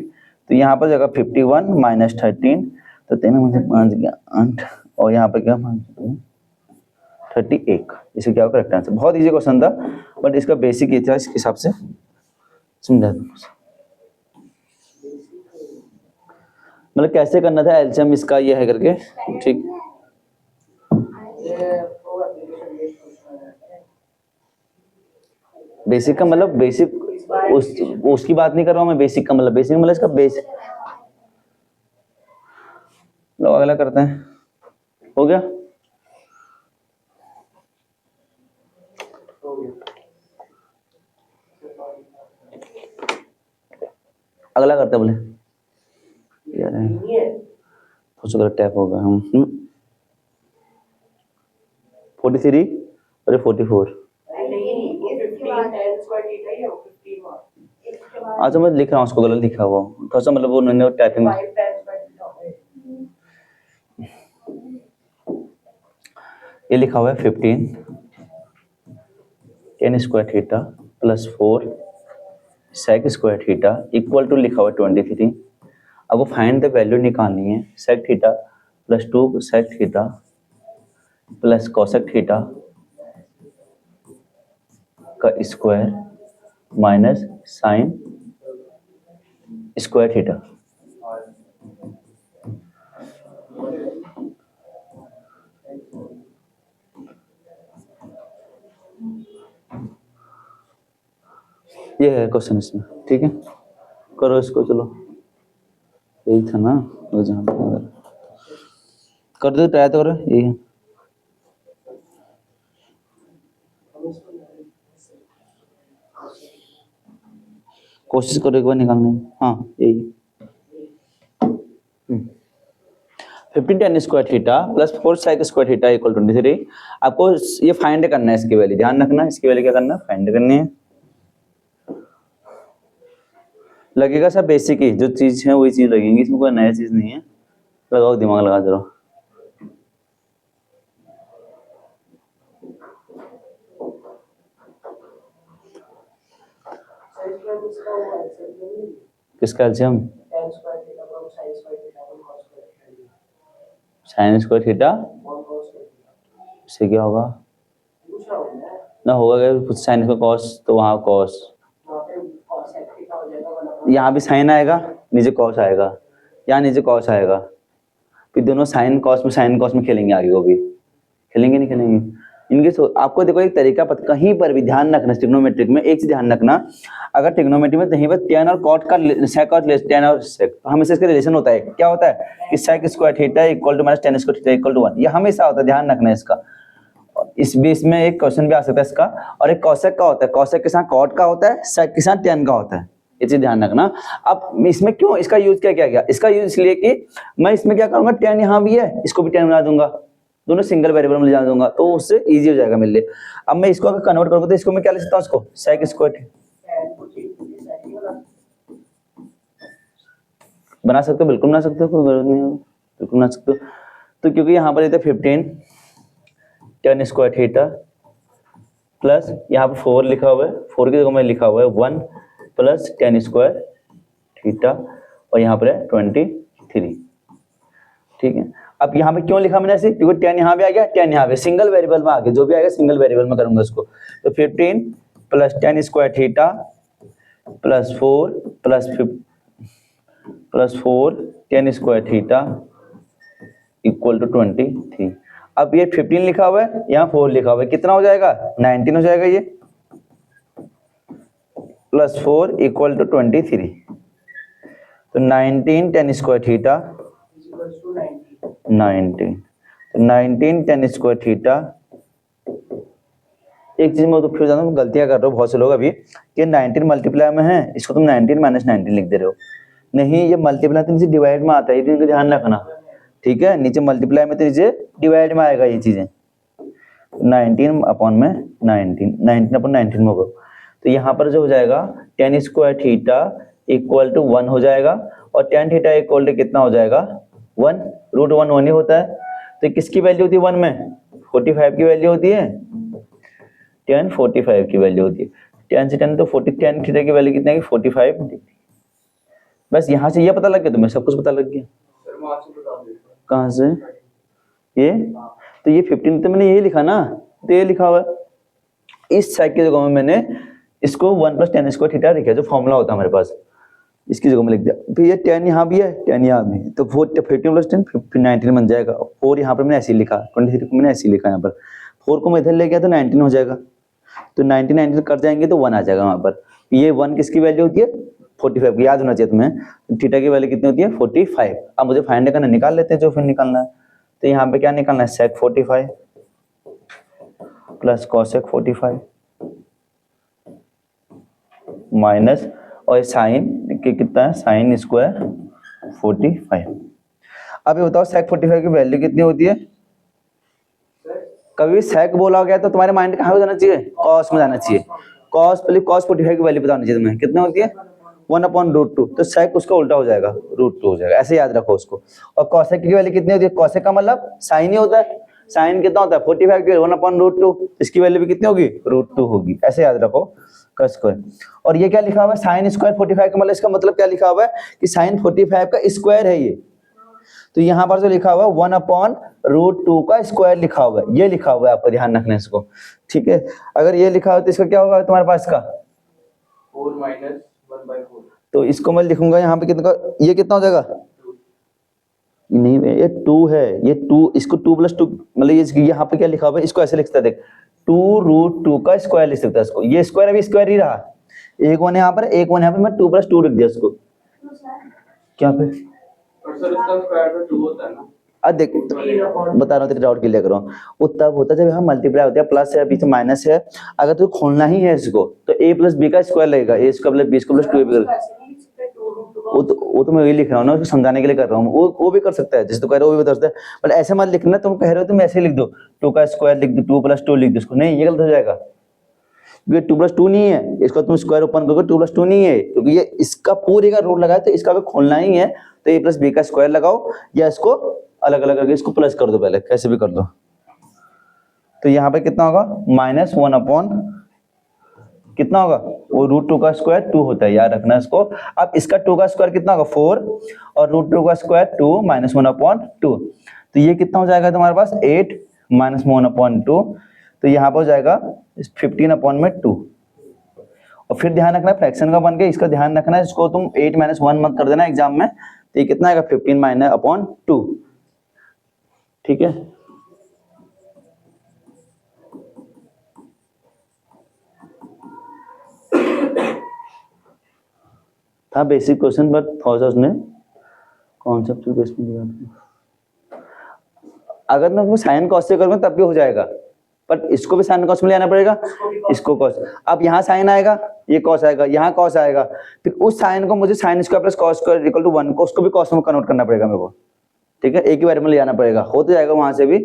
तो यहाँ पर जगह 51 माइनस 13, तो 3 मुझे 5 गया 8, और यहाँ पर क्या 38। इसे क्या करेक्ट आंसर। बहुत इजी क्वेश्चन था, बट इसका बेसिक ये था, इसके हिसाब से समझा दूं, मतलब कैसे करना था एलसीएम इसका ये है करके, ठीक। बेसिक का मतलब बेसिक उसकी बात नहीं कर रहा हूं मैं, बेसिक का मतलब इसका बेसिक। लो अगला करते हैं, हो गया, अगला करते बोले यार, तो टैप होगा हम 43 और 44। अच्छा मैं लिख रहा हूँ उसको, गलत लिखा हुआ थोड़ा सा, मतलब वो उन्होंने टाइपिंग में ये लिखा हुआ है 15 10 square theta plus 4 sec square theta equal to लिखा हुआ है 23। अब वो फाइंड द वैल्यू निकालनी है, sec theta plus 2 sec theta plus cosec theta का square minus sine square theta. ये है क्वेश्चन इसमें, ठीक है, करो इसको, चलो यही था ना, जहाँ कर दो, ट्राई तो करो, यही है। कोशिश करो एक बार निकालने की, हाँ यही 15 tan square theta plus 4 sec square theta equal 23। आपको ये फाइंड करना है, इसकी वैल्यू ध्यान रखना, इसकी वैल्यू क्या करना है, फाइंड करनी है। लगेगा सब बेसिक ही जो चीज है वही चीज लगेंगी, इसमें कोई नया चीज नहीं है। लगाओ दिमाग लगाते रहो। किसका एलसीएम? साइन स्क्वायर थीटा से क्या होगा ना, होगा क्या कुछ साइन का कॉस, तो वहाँ कॉस, यहाँ भी साइन आएगा, नीचे कॉस आएगा, यहाँ नीचे कॉस आएगा, फिर दोनों साइन कॉस में खेलेंगे, आगे को भी खेलेंगे नहीं खेलेंगे इनके। आपको देखो एक तरीका कहीं पर भी ध्यान रखना, ट्रिग्नोमेट्रिक में एक चीज ध्यान रखना, अगर ट्रिग्नोमेट्री में कहीं पर tan और cot का sec और tan और sec, तो हमेशा इसका रिलेशन होता है, क्या होता है कि sec square theta equal to minus tan square theta equal to 1, ये हमेशा होता है, ध्यान रखना इसका। इस बेस में एक क्वेश्चन भी आ सकता है इसका, और एक cosec का होता है, cosec के साथ cot का होता है, sec के साथ tan का होता है, ये चीज ध्यान रखना। अब इसमें क्यों इसका यूज क्या किया गया, इसका यूज इसलिए कि मैं इसमें क्या करूंगा, tan यहाँ भी है, इसको भी tan बना दूंगा, दोनों सिंगल वेरिएबल में ले जाने दूंगा, तो उससे इजी हो जाएगा मेरे लिए। अब मैं इसको अगर कन्वर्ट करूंगा तो इसको मैं क्या लिख सकता हूँ, इसको sec स्क्वायर बना सकते हो, बिल्कुल बना सकते हो, कोई जरूरत नहीं है, बिल्कुल बना सकते हो। तो क्योंकि यहाँ पर ये 15 tan स्क्वायर थीटा प्लस यहाँ पर 4 लिखा हुआ है, 4 की जगह में लिखा हुआ है 1 प्लस tan स्क्वायर थीटा, और यहाँ पर है 23, ठीक है। अब यहाँ पे क्यों लिखा मैंने ऐसे, क्योंकि tan यहाँ पे आ गया, tan यहाँ पे, सिंगल वेरिएबल में आ गया, जो भी आएगा सिंगल वेरिएबल में करूंगा इसको। तो 15 plus tan square theta plus 4 tan square theta equal to 23। अब ये 15 लिखा हुआ है, यहाँ 4 लिखा हुआ है, कितना हो जाएगा, 19 हो जाएगा ये, प्लस 4 इक्वल टू 23, तो 19 tan square theta 19 tan square theta. एक चीज मैं तो फिर जानता हूँ, गलतियां कर रहे हो बहुत से लोग अभी कि 19 मल्टीप्लाई में है, इसको तुम 19 माइनस 19 लिख दे रहे हो, नहीं ये मल्टीप्लाई तो नीचे डिवाइड में आता है, ये इनका ध्यान रखना, ठीक है। नीचे मल्टीप्लाई में तो नीचे डिवाइड में आएगा ये चीजें, 19 अपॉन में 19 अपॉन 19 में होगा, तो यहाँ पर जो हो जाएगा tan square theta equal to 1 हो जाएगा, और tan थीटा इक्वल टू कितना हो जाएगा 1, रूट 1 1 ही होता है, तो किसकी वैल्यू होती है 1 में, 45 की वैल्यू होती है, tan 45 की वैल्यू होती है, tan से tan तो 40, tan थीटा की वैल्यू कितनी है 45 डिग्री। बस यहाँ से ये पता लग गया, तुम्हें सब कुछ पता लग गया। कहाँ से ये, तो ये 15 तो मैंने यही लिखा ना, तो ये लिखा हुआ है, इस साइड की जगह में मैंने इसको 1 प्लस tan स्क्वायर थीटा लिखा, जो फॉर्मूला होता है हमारे पास, इसकी जगह में लिख दिया। फिर ये tan यहाँ भी है, tan यहाँ भी है, तो 15 प्लस 10 फिर 19 बन जाएगा। 4 यहाँ पर मैंने ऐसे ही लिखा, 23 को मैंने ऐसे ही लिखा, यहाँ पर 4 को मैं इधर ले गया तो 19 हो जाएगा, तो 19 कर जाएंगे तो 1 आ जाएगा वहाँ पर। ये 1 किसकी वैल्यू होती है 45 की, याद होना चाहिए तुम्हें, थीटा की वैल्यू कितनी होती है 45। अब मुझे फाइंड करना, निकाल लेते हैं जो फिर निकालना है। तो यहाँ पे क्या निकालना है, sec 45 प्लस cosec 45 माइनस, और साइन कितना है, साइन स्क्वायर 45। अब ये बताओ sec 45 की वैल्यू कितनी होती है। कभी sec बोला गया तो तुम्हारे माइंड कहाँ जाना चाहिए, cos में जाना चाहिए। cos 45 की वैल्यू बतानी चाहिए तुम्हें, कितनी होती है 1/√2, तो sec उसका उल्टा हो जाएगा, √2 हो जाएगा, ऐसे याद रखो उसको। और cosec की वैल्यू कितनी होती है, cosec का मतलब साइन ही होता है, साइन कितना होता है 45 की 1/√2, इसकी वैल्यू भी कितनी होगी √2 होगी, ऐसे याद रखो का स्क्वायर। और ये क्या लिखा हुआ है साइन स्क्वायर 45 का मतलब, इसका मतलब क्या लिखा हुआ है कि साइन 45 का स्क्वायर है ये, तो यहाँ पर जो लिखा हुआ है 1/√2 का स्क्वायर लिखा हुआ है, ये लिखा हुआ है, आपको ध्यान रखना है इसको, ठीक है। अगर ये लिखा हो तो इसका क्या होगा तुम्हारे पास का 4 माइनस 1/4, तो इसको मैं लिखूंगा यहाँ पे कितना, ये कितना हो जाएगा, नहीं ये 2 है, ये 2, इसको 2 + 2 मतलब ये यहाँ पे क्या लिखा हुआ है, इसको ऐसे लिखता है देख, 2√2 का स्क्वायर लिख सकता है इसको, ये स्क्वायर अभी स्क्वायर ही रहा, एक 1 यहाँ पर, एक 1 यहाँ पे, मैं 2 + 2 लिख दिया इसको, क्या पे और सर इसका स्क्वायर तो 2 होता है ना। देख बता रहा हूँ तेरे डाउट क्लियर कर रहा हूँ, वो तब होता है जब यहाँ मल्टीप्लाई होता है, प्लस है बीच में माइनस है, अगर तुझे खोलना ही है इसको तो a + b का स्क्वायर लगेगा, a square + b square + 2ab, वो तो मैं वही लिख रहा हूँ ना, उसको समझाने के लिए कर रहा हूँ, वो भी कर सकता है, जैसे तो कह रहे हो वो भी बता सकता है, बट ऐसे मत लिखना, तुम कह रहे हो तुम ऐसे लिख दो 2 का स्क्वायर लिख दो, 2 + 2 लिख दो इसको, नहीं ये गलत हो जाएगा, ये 2+2 नहीं है, इसका तुम स्क्वायर ओपन करोगे 2+2 नहीं है, क्योंकि ये इसका पूरे का रूट लगाया तो इसका अगर खोलना ही है तो a प्लस बी का स्क्वायर लगाओ या इसको अलग अलग करके इसको प्लस कर दो, पहले कैसे भी कर दो। तो यहाँ पे कितना होगा -1 अपॉन कितना होगा वो √2 का स्क्वायर 2 होता है, याद रखना इसको। अब इसका 2 का स्क्वायर कितना होगा 4 और √2 का स्क्वायर 2 -1 अपॉन 2, तो ये कितना हो जाएगा तुम्हारे पास 8 -1 अपॉन 2, तो यहाँ पर हो जाएगा 15 अपॉन में 2। और फिर ध्यान रखना फ्रैक्शन का बन के इसका ध्यान रखना है, इसको तुम 8 - 1 मत कर देना एग्जाम में, तो ये कितना आएगा 15 अपॉन 2, ठीक है। था बेसिक क्वेश्चन बट थोड़ा सा उसने कॉन्सेप्चुअल बेस में दिया। अगर मैं वो साइन कॉस से करूँगा तब भी हो जाएगा, पर इसको भी साइन कॉस में ले आना पड़ेगा, इसको कॉस। अब यहाँ साइन आएगा, ये कॉस आएगा, यहाँ कॉस आएगा, फिर उस साइन को मुझे sine square plus cos square equal to 1 को उसको भी कॉस में कन्वर्ट करना पड़ेगा मेरे को, ठीक है। एक ही बार में ले आना पड़ेगा, हो तो जाएगा वहां से भी।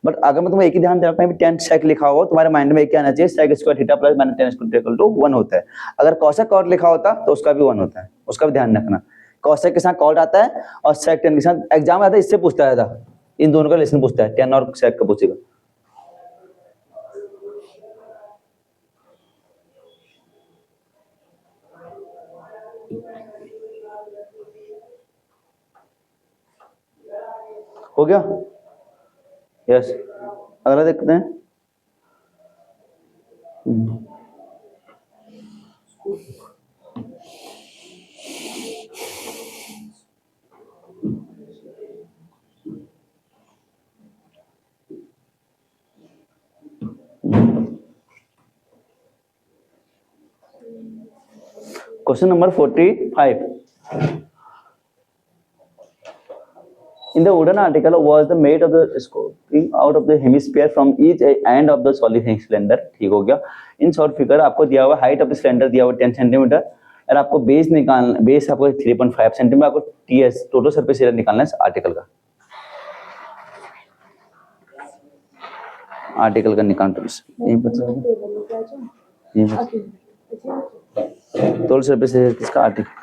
बट अगर मैं तुम्हें एक ही ध्यान देना, कहीं भी tan sec लिखा हो तुम्हारे माइंड में एक क्या आना चाहिए, sec square theta plus minus tan square equal to 1 होता है। अगर cosec cot लिखा होता तो उसका भी 1 होता है, उसका भी ध्यान रखना। cosec के साथ cot आता है और sec tan के साथ एग्जाम आता है, इससे पूछता है था, इन दोनों का रिलेशन पूछता है, tan और sec का पूछेगा। हो गया, यस। अगला देखते हैं। Question number 45। In the wooden article was the made of the scoping out of the hemisphere from each end of the solid cylinder, ठीक हो गया। इन शॉर्ट फिगर आपको दिया हुआ हाइट ऑफ द सिलेंडर दिया हुआ 10 सेंटीमीटर, और आपको बेस निकालना, बेस आपको 3.5 सेंटीमीटर, आपको टीएस टोटल सरफेस एरिया निकालना है आर्टिकल का, आर्टिकल का निकालना यही बचा टोटल सरफेस एरिया किसका आर्टिकल।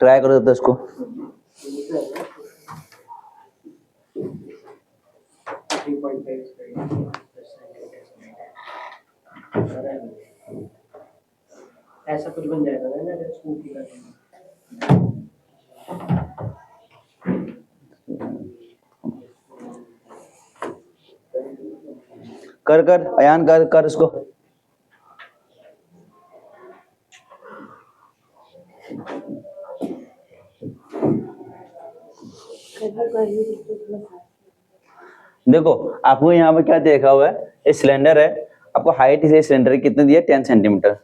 ट्राई करो तो इसको। ऐसा कुछ बन जाएगा ना अगर स्कूटी का कर कर अयान कर कर इसको। देखो आपको यहाँ पे क्या देखा हुआ है, ये सिलेंडर है, आपको हाइट इसे सिलेंडर की कितनी दी है 10 सेंटीमीटर।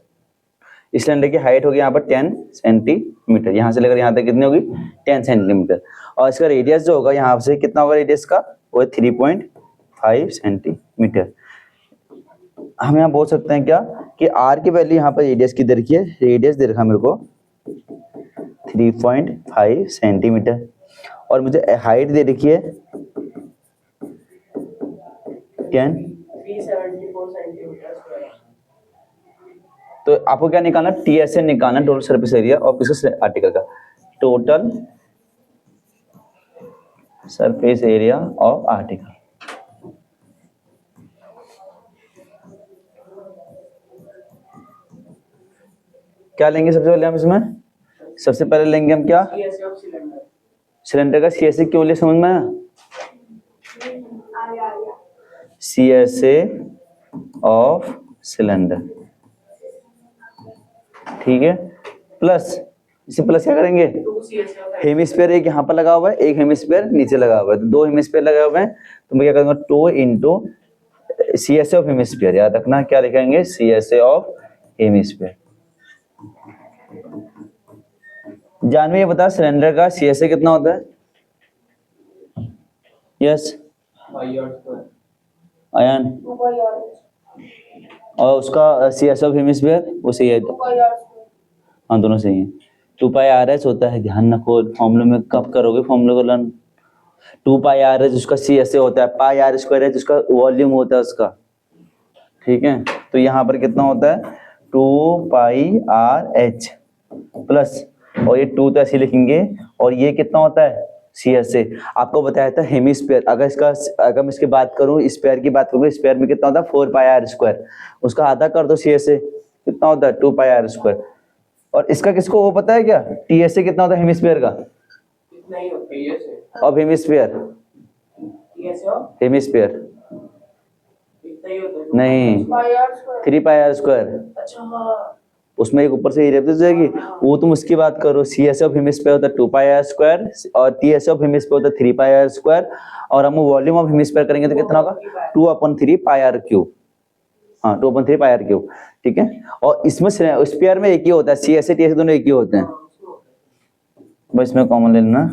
इस सिलेंडर की हाइट होगी यहाँ पर 10 सेंटीमीटर, यहाँ से लेकर यहाँ तक कितनी होगी 10 सेंटीमीटर, और इसका रेडियस जो होगा यहाँ से कितना होगा रेडियस का, वो 3.5 सेंटीमीटर। हम यहाँ बोल सकते हैं क्या कि आर की वैल्यू यहाँ पर रेडियस की दे रखी है, रेडियस दे रखा मेरे को 3.5 सेंटीमीटर, और मुझे हाइट दे रखी है 10। 374 सेंटीमीटर स्क्वायर। तो आपको क्या निकालना, टीएसए निकालना, टोटल सरफेस एरिया और किसका आर्टिकल का, total surface area of article. क्या लेंगे सबसे पहले हम इसमें, सबसे पहले लेंगे हम क्या, सिलेंडर का सीएसए क्यों ले, समझ में आया, सीएसए ऑफ सिलेंडर, ठीक है। प्लस इसे प्लस क्या करेंगे, हेमिस्फीयर एक यहाँ पर लगा हुआ है, एक हेमिस्फीयर नीचे लगा हुआ है, तो 2 हेमिस्फीयर लगे हुए हैं, तो मैं क्या करूंगा 2 इंटू सीएसए ऑफ हेमिस्फीयर, याद रखना क्या लिखेंगे, सीएसए ऑफ हेमिस्फीयर। जानवी ये बता सिलेंडर का सीएसए कितना होता है, यस अयान और उसका सी एस ऑफ हेमिस्फीयर वो सही है, 2 pi r square. हाँ दोनों सही हैं। 2 पाई आर एच होता है, ध्यान रखो फॉर्मूले में कब करोगे फॉर्मूले को लर्न। 2 पाई आर एच उसका सी ऐसे होता है, पाई आर स्क्वायर एच उसका वॉल्यूम होता है उसका, ठीक है। तो यहाँ पर कितना होता है 2 पाई आर एच प्लस, और ये 2 तो ऐसे लिखेंगे, और ये कितना होता है सी एस ए। आपको बताया था हेमिस्फीयर, अगर मैं इसकी बात करूँ, स्पेयर की बात करूँ, स्पेयर में कितना होता है 4 पाई आर स्क्वायर, उसका आधा कर दो सी एस ए, कितना होता है 2 पाई आर स्क्वायर। और इसका किसको वो पता है क्या, टी एस ए कितना होता है हेमिस्फीयर का, इतना ही होता ये से अब हेमिस्फीयर, है ऐसे हो हेमिस्फीयर इतना ही होता है नहीं, Pi r square. 3 pi R square, अच्छा हाँ उसमें एक ऊपर से ही रेफरेंस जाएगी, वो तुम उसकी बात करो। सी एस ऑफ हेमिस्फीयर होता है 2 पाई आर स्क्वायर, और टी एस ऑफ हेमिस्फीयर होता है 3 पाई आर स्क्वायर, और हम वॉल्यूम ऑफ हेमिस्फीयर करेंगे तो कितना होगा 2/3 पाई आर क्यूब, हाँ 2/3 पाई आर क्यूब, ठीक है। और इसमें स्फीयर में एक ही होता है, C S A T S A दोनों एक ही होते हैं, बस इसमें कॉमन ले लेना।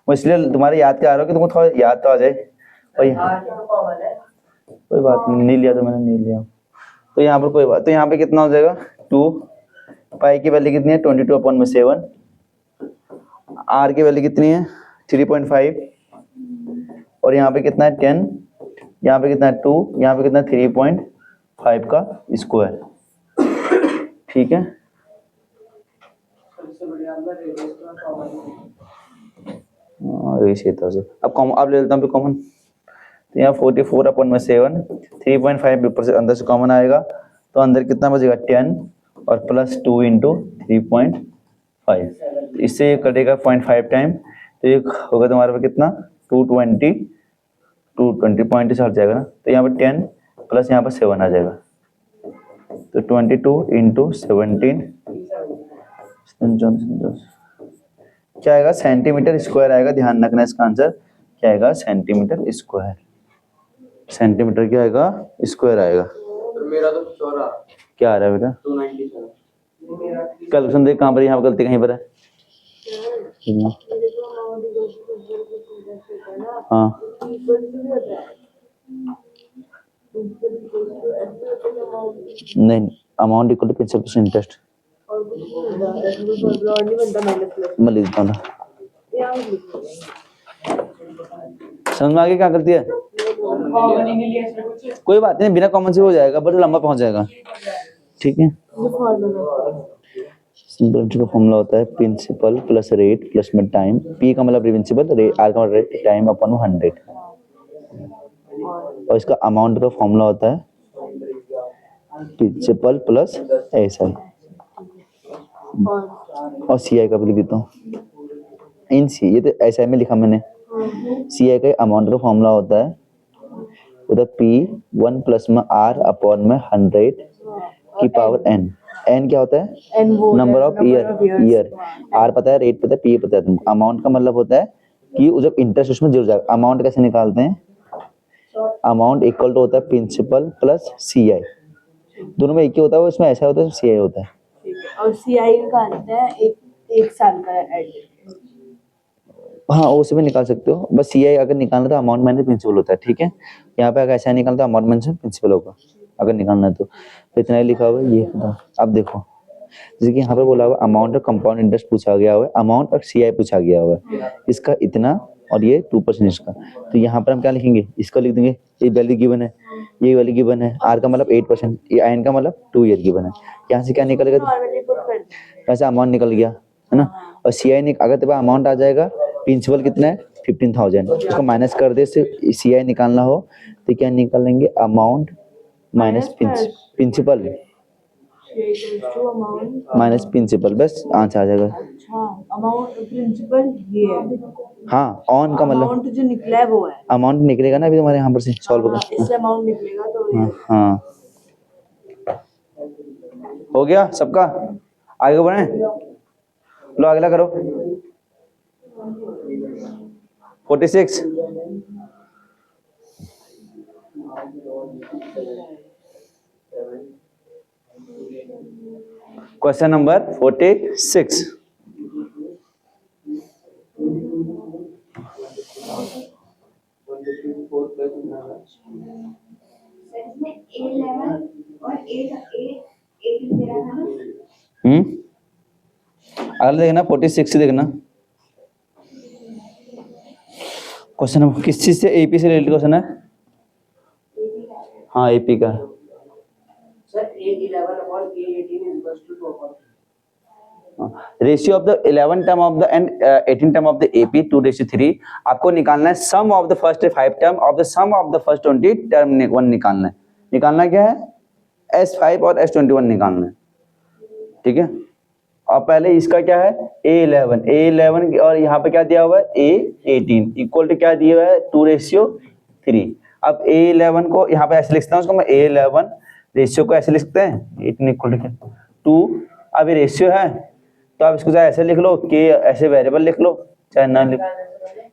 वो इसलिए तुम्हारे याद के आ रहा हो कि तुमको थोड़ा याद तो आ जाए। और कॉमन है कोई बात नहीं लिया तो मैंने नहीं लिया, तो यहाँ पर कोई बात, तो यहाँ पे कितना हो जाएगा 2 पाई की वैल्यू कितनी है 22/7, आर की वैल्यू कितनी है 3.5, और यहाँ पे कितना है 10, यहाँ पे कितना है 2, यहाँ पे कितना है 3.5 का स्क्वायर, ठीक है। सबसे बढ़िया हमने रेडियस का कॉमन वैसे था से अब कॉमन, अब ले लेता हूँ कॉमन, तो यहाँ 44/7, 3.5 ऊपर से अंदर से कॉमन आएगा, तो अंदर कितना बचेगा 10 और प्लस 2 इंटू 3.5, इससे ये कटेगा 0.5 टाइम, तो ये होगा तुम्हारे पे कितना 220 पॉइंट से हट जाएगा ना, तो यहाँ पर 10 प्लस यहाँ पर 7 आ जाएगा, तो 22 इंटू 17 क्या आएगा सेंटीमीटर स्क्वायर आएगा, ध्यान रखना इसका आंसर क्या आएगा सेंटीमीटर स्क्वायर, सेंटीमीटर क्या आएगा स्क्वायर आएगा। फिर मेरा तो कुछ और आ रहा है, क्या आ रहा है बेटा 297। कैलकुलेशन देख कहाँ पर, यहाँ पर गलती कहीं पर है। हाँ नहीं, amount equal to principal plus interest, मैं लिख देता हूँ ना। समझ में आ गया क्या करती है, कॉमन ही नहीं लिया इसमें कुछ कोई बात नहीं, बिना कॉमन से हो जाएगा, बट लंबा पहुंच जाएगा, ठीक है। सिंपल इंटरेस्ट का फॉर्मूला होता है प्रिंसिपल प्लस रेट प्लस में टाइम, पी का मतलब प्रिंसिपल, रेट आर का मतलब रेट, टाइम अपन 100, और इसका अमाउंट का फॉर्मूला होता है प्रिंसिपल प्लस एस आई, और सी आई का भी लिख देता हूँ इन सी, ये तो एस आई में लिखा मैंने, सी आई का अमाउंट का फॉर्मूला होता है उधर पी 1 प्लस में आर अपॉन में 100 की पावर एन, एन क्या होता है नंबर ऑफ ईयर, आर पता है, रेट पता है, पी पता है तुमको। अमाउंट का मतलब होता है कि जब इंटरेस्ट उसमें जुड़ जाएगा। अमाउंट कैसे निकालते हैं, अमाउंट इक्वल टू होता है प्रिंसिपल प्लस सी आई, दोनों में एक ही होता है, उसमें ऐसा होता है सी आई होता है, और सीआई निकालते हैं एक साल का एड, हाँ उसे भी निकाल सकते हो, बस सी आई अगर निकालना तो अमाउंट माइनस प्रिंसिपल होता है, ठीक है। यहाँ पे अगर ऐसा निकालना तो अमाउंट माइनस प्रिंसिपल होगा अगर निकालना है तो इतना ही लिखा हुआ है ये था। अब देखो जैसे कि यहाँ पे बोला हुआ अमाउंट और कंपाउंड इंटरेस्ट पूछा गया हुआ है, अमाउंट और सी आई पूछा गया हुआ है, इसका इतना और ये 2% इसका, तो यहाँ पर हम क्या लिखेंगे, इसका लिख देंगे, ये वैल्यू गिवन है, ये वैल्यू गिवन है, आर का मतलब 8%, ये आयन का मतलब 2 ईयर गिवन है, यहाँ से क्या निकलेगा, नॉर्मली पुट कर दें। ऐसा अमाउंट निकल गया है ना। और सी आई अगर तेरे पास अमाउंट आ जाएगा, प्रिंसिपल कितना है 15,000, उसको माइनस कर दे, सी आई निकालना हो तो क्या निकालेंगे, amount minus principal minus principal, बस आंसर आ जाएगा। अमाउंट प्रिंसिपल ये है, हाँ ऑन का मतलब अमाउंट जो निकला है वो है, अमाउंट निकलेगा ना अभी तुम्हारे यहाँ पर से सॉल्व हाँ, होगा, इससे अमाउंट निकलेगा तो ये हाँ हो गया सबका, आगे बढ़े, लो अगला करो 46, क्वेश्चन नंबर 46, इसमें A11 अगला देखना 46 देखना। क्वेश्चन किस चीज से, एपी से रिलेटेड क्वेश्चन है। हाँ एपी का। Sir A11 upon A18 is equals to 2 upon 3. Ratio of the 11 term of the and 18 term of the AP 2:3। आपको निकालना है sum of the first 5 term of the sum of the first 20 term 1 निकालना है। निकालना क्या है, S5 और S21 निकालना है, ठीक है। और पहले इसका क्या है, A11 और यहाँ पे क्या दिया हुआ है A18 इक्वल टू क्या दिया हुआ है 2:3। अब A11 को यहाँ पे ऐसे लिखता हूँ, उसको मैं A11 रेशियो को ऐसे लिखते हैं 18 इक्वल टू 2। अब ये रेशियो है तो आप इसको चाहे ऐसे लिख लो कि ऐसे वेरिएबल लिख लो चाहे ना लिख,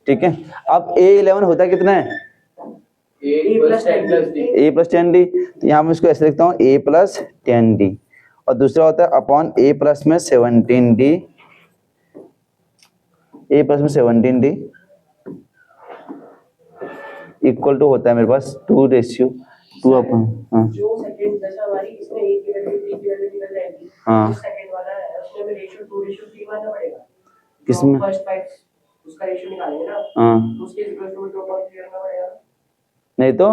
ठीक है। अब A11 होता है कितना है A plus 10D। A plus 10D, तो यहाँ मैं इसको ऐसे लिखता हूँ A plus 10D। और दूसरा होता है अपॉन A प्लस में 17D, A प्लस में 17D इक्वल टू होता है मेरे पास 2:2 अपॉन, हाँ जो सेकंड जैसा हमारी इसमें A की वैल्यू D की वैल्यू निकल जाएगी, हाँ। जो सेकंड वाला है उसमें भी रेशियो 2:3 मानना पड़ेगा। किसमें? फर्स्ट 5 उसका रेशियो निकालेंगे ना, हाँ तो उसके इक्वल टू 2.3 रखना पड़ेगा। नहीं तो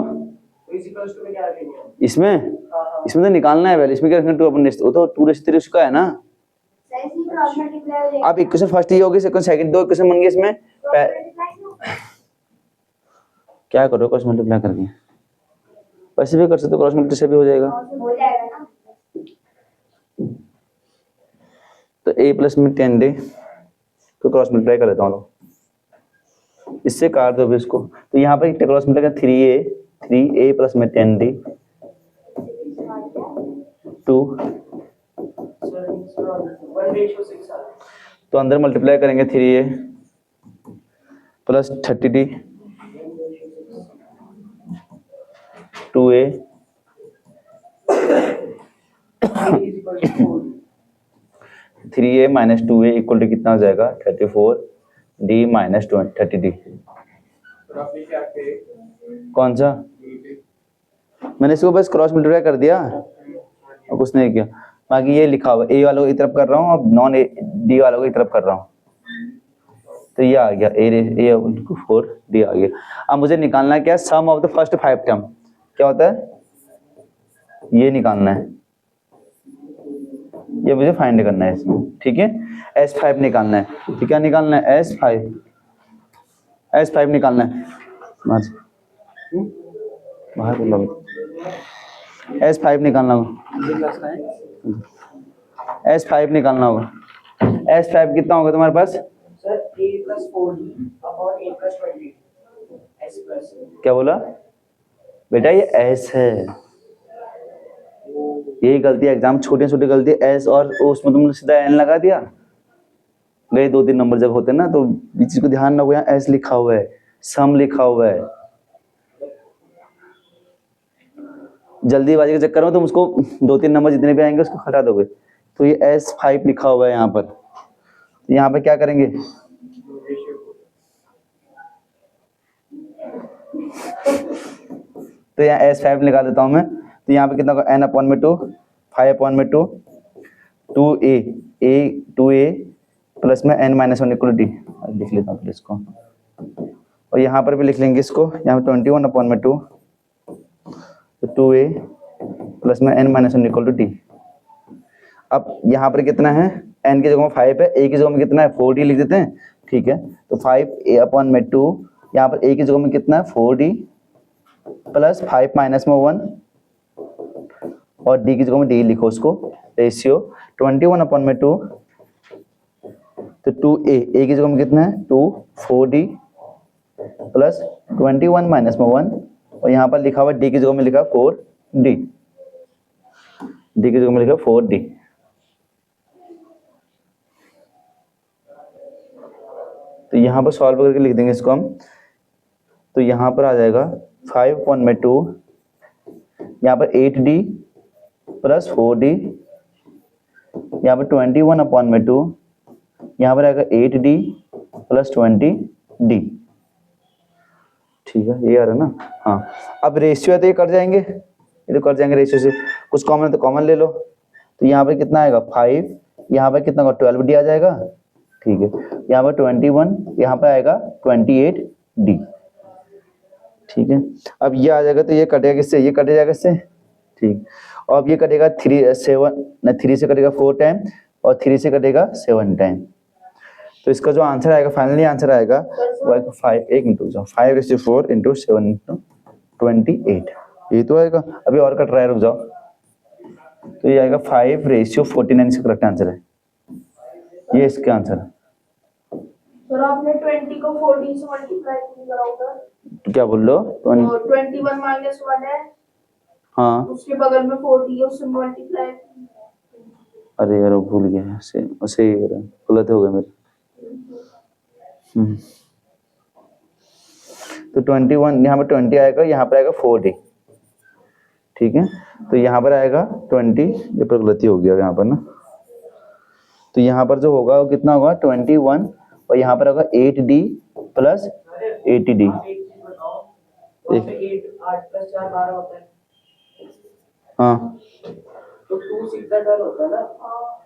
इज इक्वल टू में क्या रखेंगे? इसमें हाँ इसमें तो निकालना है पहले, इसमें क्या रखना 2 अपॉन, वो तो 2:3 उसका है ना। अब इक्वेशन फर्स्ट ये होगी, सेकंड सेकंड, दो इक्वेशन बन गई इसमें। क्या करो क्रॉस मल्टीप्लाई करके, वैसे भी कर सकते हो, क्रॉस मल्टीप्लाई से भी हो जाएगा। तो A प्लस में 10D तो क्रॉस मल्टीप्लाई कर लेता हूँ, इससे काट दो भी इसको। तो यहाँ पर क्रॉस मल्टीप्लाई कर 3A प्लस में 10D 2, सर 1:6 आ रहा है। तो अंदर मल्टीप्लाई करेंगे 3A plus 30D 2A is equal to 4। 3A minus 2A equal to कितना हो जाएगा 34D माइनस 30D। और आपने क्या किया? कौन सा, मैंने इसको बस क्रॉस मल्टीप्लाई कर दिया और कुछ नहीं किया। बाकी ये लिखा हुआ A वालों की तरफ कर रहा हूँ, अब नॉन D वालों की तरफ कर रहा हूँ। तो ये आ गया A4D आ गया। अब मुझे निकालना है क्या, सम ऑफ द फर्स्ट 5 टर्म, क्या होता है ये निकालना है, ये मुझे फाइंड करना है इसमें, ठीक है। S5 निकालना है, तो क्या निकालना है S5 निकालना है, बाहर S5 निकालना होगा, S5 निकालना होगा। S5 कितना होगा तुम्हारे पास, sir A plus 4D upon A plus 20 S plus। क्या बोला बेटा, ये S है, यही गलती है एग्जाम, छोटी छोटी गलती S और उसमें तुमने सीधा N लगा दिया, गए 2-3 नंबर जब होते हैं ना, तो इस चीज को ध्यान रखो, यहाँ S लिखा हुआ है, सम लिखा हुआ है। जल्दीबाजी के चक्कर में तुम उसको 2-3 नंबर जितने भी आएंगे उसको हटा दोगे। तो ये S5 लिखा हुआ है यहाँ पर, यहाँ पे क्या करेंगे, तो यहाँ S5 निकाल देता हूँ मैं। तो यहाँ पे कितना होगा N/2 5/2 2A प्लस में N-1 इक्वल D, लिख लेता हूँ इसको। और यहाँ पर भी लिख लेंगे इसको, यहाँ पे 21/2 तो 2A प्लस में N-1 इक्वल D। अब यहाँ पर कितना है, N की जगह में 5 है, A की जगह में कितना है 4D लिख देते हैं, ठीक है। तो 5A/2, यहाँ पर A की जगह में कितना है 4D प्लस 5 माइनस में 1 और D की जगह में D लिखो उसको। रेशियो 21/2 तो 2A की जगह में कितना है 2 4D प्लस 21 माइनस में 1 और यहाँ पर लिखा हुआ D की जगह में लिखा 4D, D की जगह में लिखा 4D। तो यहाँ पर सॉल्व करके लिख देंगे इसको हम। तो यहाँ पर आ जाएगा 5/2, यहाँ पर 8D प्लस 4D, यहाँ पर 21/2, यहाँ पर आएगा 8D प्लस 20D, ठीक है। ये आ रहा है ना, हाँ। अब रेशियो है तो ये कट जाएंगे, ये तो कट जाएंगे रेशियो से। कुछ कॉमन है तो कॉमन ले लो। तो यहाँ पे कितना आएगा 5, यहाँ पे कितना होगा 12D आ जाएगा, ठीक है। यहाँ पर 21, यहाँ पे आएगा 28D, ठीक है। अब ये आ जाएगा तो ये कटेगा किससे, ये कट जाएगा इससे, ठीक। और अब ये कटेगा 3 से कटेगा 4 टाइम और 3 से कटेगा 7 टाइम। तो इसका जो आंसर आएगा, फाइनली आंसर आएगा वो आएगा 5, 1 इंटू 5/4 इंटू 7 इंटू 28, ये तो आएगा। अभी और कट रहा है, रुक जाओ। तो ये आएगा 5/49, इसका करेक्ट आंसर है, ये इसका आंसर है। सर आपने 20 को 14 से मल्टीप्लाई क्यों करा होगा? तो क्या बोल रहे हो? 21 माइनस 1 है, हाँ, उसके बगल में 40 है, उससे मल्टीप्लाई। अरे यार वो भूल गया, ऐसे ऐसे ही गलत हो गया मेरे। तो 21, यहाँ पर 20 आएगा, यहाँ पर आएगा 40, ठीक है। तो यहाँ पर आएगा 20, ये पर गलती हो गया यहाँ पर ना। तो यहाँ पर जो होगा वो कितना होगा 21, और यहाँ पर होगा 8D प्लस 80D। एक चीज बताओ, वहाँ पे 8 + 4 12 होता है, हाँ, तो 2 6 12 होता है ना,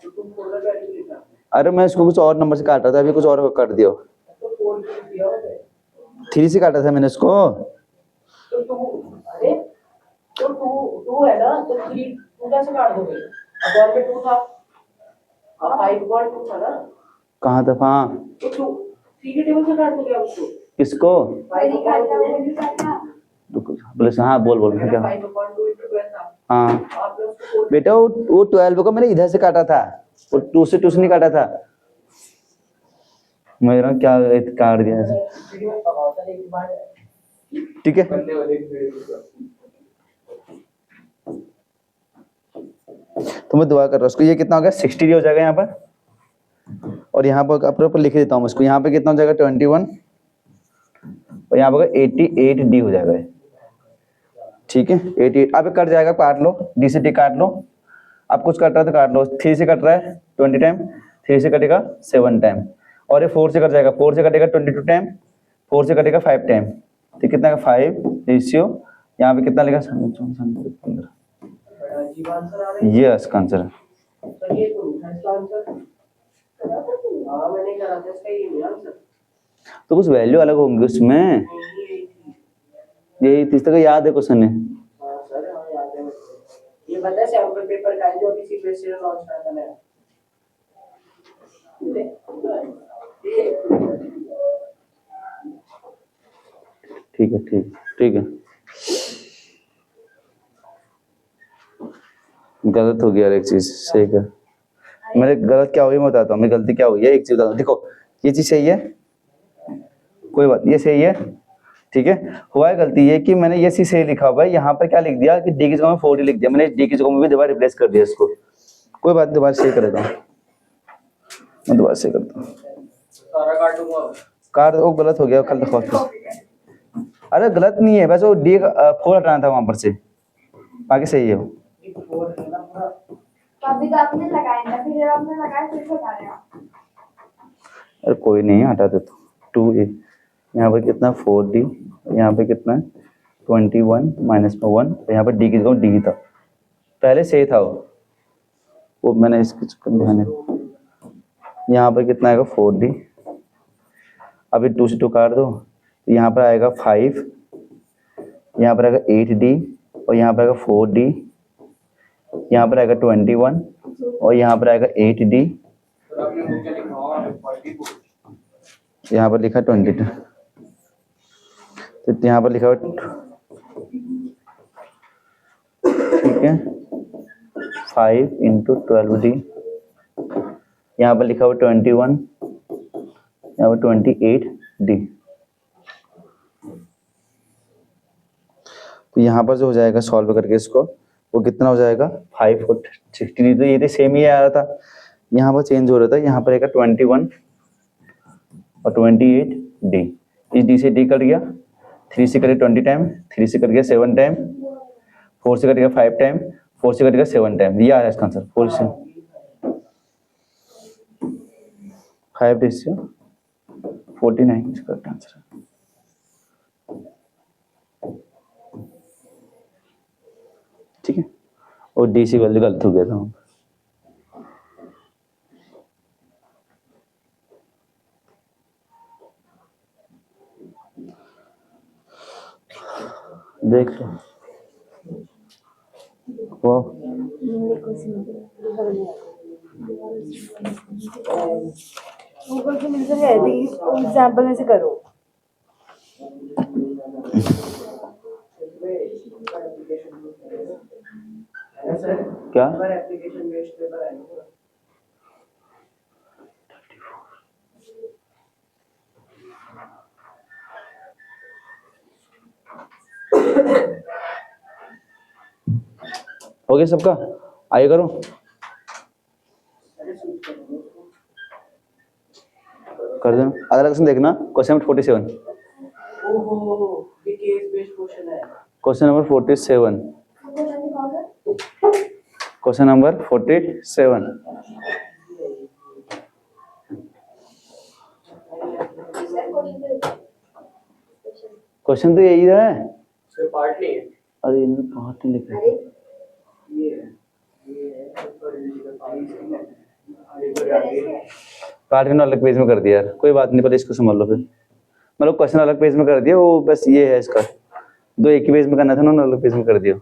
तो तुम 4 का वैल्यू लिखा, अरे मैं इसको कुछ और नंबर से काट रहा था, अभी कुछ और कर दिया। तो 4 दिया होता है, 3 से काटा था मैंने इसको। तो 2, अरे तो 2 है ना, तो 3 2 कैसे काट दोगे? अब और में 2 था, अब 5/2 था ना, कहाँ था? हाँ, तो 2 3 के टेबल से काट दोगे आप उसको, किसको? 5/2 बोले हाँ, बोल बोल क्या? 5/2 into 12 था, हाँ आपने उसको 4 बेटा, वो 12 को मैंने इधर से काटा था, वो 2 से नहीं काटा था। मेरा क्या काट दिया ऐसे, वीडियो में पकाता है, एक बार ठीक है। बंदे वाले की वीडियो तो मैं दुआ कर रहा हूँ उसको, ये कितना हो गया 60D हो जाएगा यहाँ पर, और यहाँ पर अपने ऊपर लिख देता हूँ उसको, यहाँ पे कितना हो जाएगा 21, और यहाँ पर 88D हो जाएगा, ठीक है। 88 अब कट जाएगा, काट लो, D से D काट लो। अब कुछ कट रहा है तो काट लो, 3 से कट रहा है 20 टाइम, 3 से कटेगा 7 टाइम, और ये 4 से कट जाएगा, 4 से कटेगा 22 टाइम, 4 से कटेगा 5 टाइम, तो कितना का 5/, यहाँ पे कितना लिखा 15, अजीब आंसर आ रहा है, ये इसका आंसर है। सर ये तो है इसका आंसर, हाँ मैंने करा था इसका, ये नहीं आंसर, तो कुछ वैल्यू अलग होंगी उसमें, यही तीस तक याद है क्वेश्चन है। हाँ सर हाँ याद है मुझे, ये पता है सैंपल पेपर का है जो अभी सीबीएसई ने लॉन्च करा था नया, ठीक है, ठीक है। गलत हो गया यार एक चीज, सही कर। मेरे गलत क्या हुई मैं बताता हूँ, मेरी गलती क्या हुई है, एक चीज बताता हूँ। देखो ये चीज सही है, कोई बात, ये सही है, ठीक है। हुआ है गलती ये कि मैंने ये चीज सही लिखा हुआ है, यहाँ पर क्या लिख दिया कि D की जगह में 40 लिख दिया, मैंने D की जगह में भी दोबारा रिप्लेस कर दिया इसको। कोई बात, दोबारा सही कर देता हूँ, मैं दोबारा सही करता हूँ। सारा काटूंगा, काट, वो गलत हो गया, कल तक वापस। अरे गलत नहीं है, बस वो D 4 हटाना था वहां पर से, बाकी सही है वो। अभी तो आपने लगाया ना, फिर जब आपने लगाया फिर से हटा देगा। अरे कोई नहीं, हटा दे तो 2A, यहाँ पर कितना 4D, यहाँ पे कितना 21 माइनस में 1, यहाँ पर D की जगह D था, पहले सही था वो मैंने इसके चक्कर में ध्यान नहीं। यहाँ पर कितना आएगा 4D, अभी 2 से 2 काट दो, यहाँ पर आएगा 5, यहाँ पर आएगा 8D, और यहाँ पर आएगा 4D, यहाँ पर आएगा 21, और यहाँ पर आएगा 8D, तो आपने मुझे लिखा हुआ 44, यहाँ पर लिखा 22, तो यहाँ पर लिखा हुआ, ठीक है, 5 इंटू 12D, यहाँ पर लिखा हुआ 21, यहाँ पर 28D। तो यहाँ पर जो हो जाएगा सॉल्व करके इसको, वो कितना हो जाएगा 5 और 60, तो ये तो सेम ही आ रहा था, यहाँ पर चेंज हो रहा था, यहाँ पर आएगा 21 और 28D, इस D से D कट गया, 3 से कट गया 20 टाइम, 3 से कट गया 7 टाइम, 4 से कट गया 5 टाइम, 4 से कट गया 7 टाइम, ये आ रहा है इसका आंसर 4 से 5 49 इसका आंसर है। ठीक है, और DC वैल्यू गलत हो गया था। देख लो वो गूगल से मिल है एग्जाम्पल में से करो। क्या एप्लीकेशन बेस्ड पेपर है ना। हो गया सबका? आइए करो। कर देना। अगला क्वेश्चन देखना, क्वेश्चन नंबर 47। ओहो, ये केस बेस्ड क्वेश्चन है। Question number 47। Question number 47। Question तो यही है। सर पार्ट नहीं है। अरे इनमें पार्ट नहीं लिखा है। पार्ट में अलग पेज में कर दिया यार, कोई बात नहीं, पहले इसको समझ लो फिर। मतलब क्वेश्चन अलग पेज में कर दिया, वो बस ये है इसका, दो एक ही पेज में करना था ना, उन्होंने अलग पेज में कर दिया।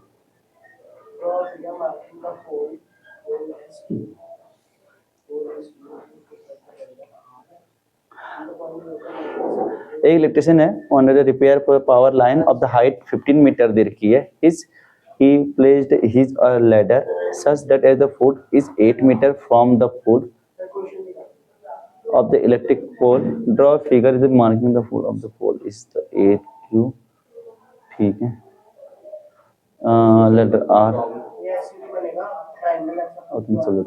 एक इलेक्ट्रिशियन है on the repair power line of the height 15 metre दे रखी है। Is he placed his ladder such that as the foot is 8 meter from the foot of the electric pole. Draw a figure with marking the foot of the pole is the 8q. ठीक है, letter R और तुम चलो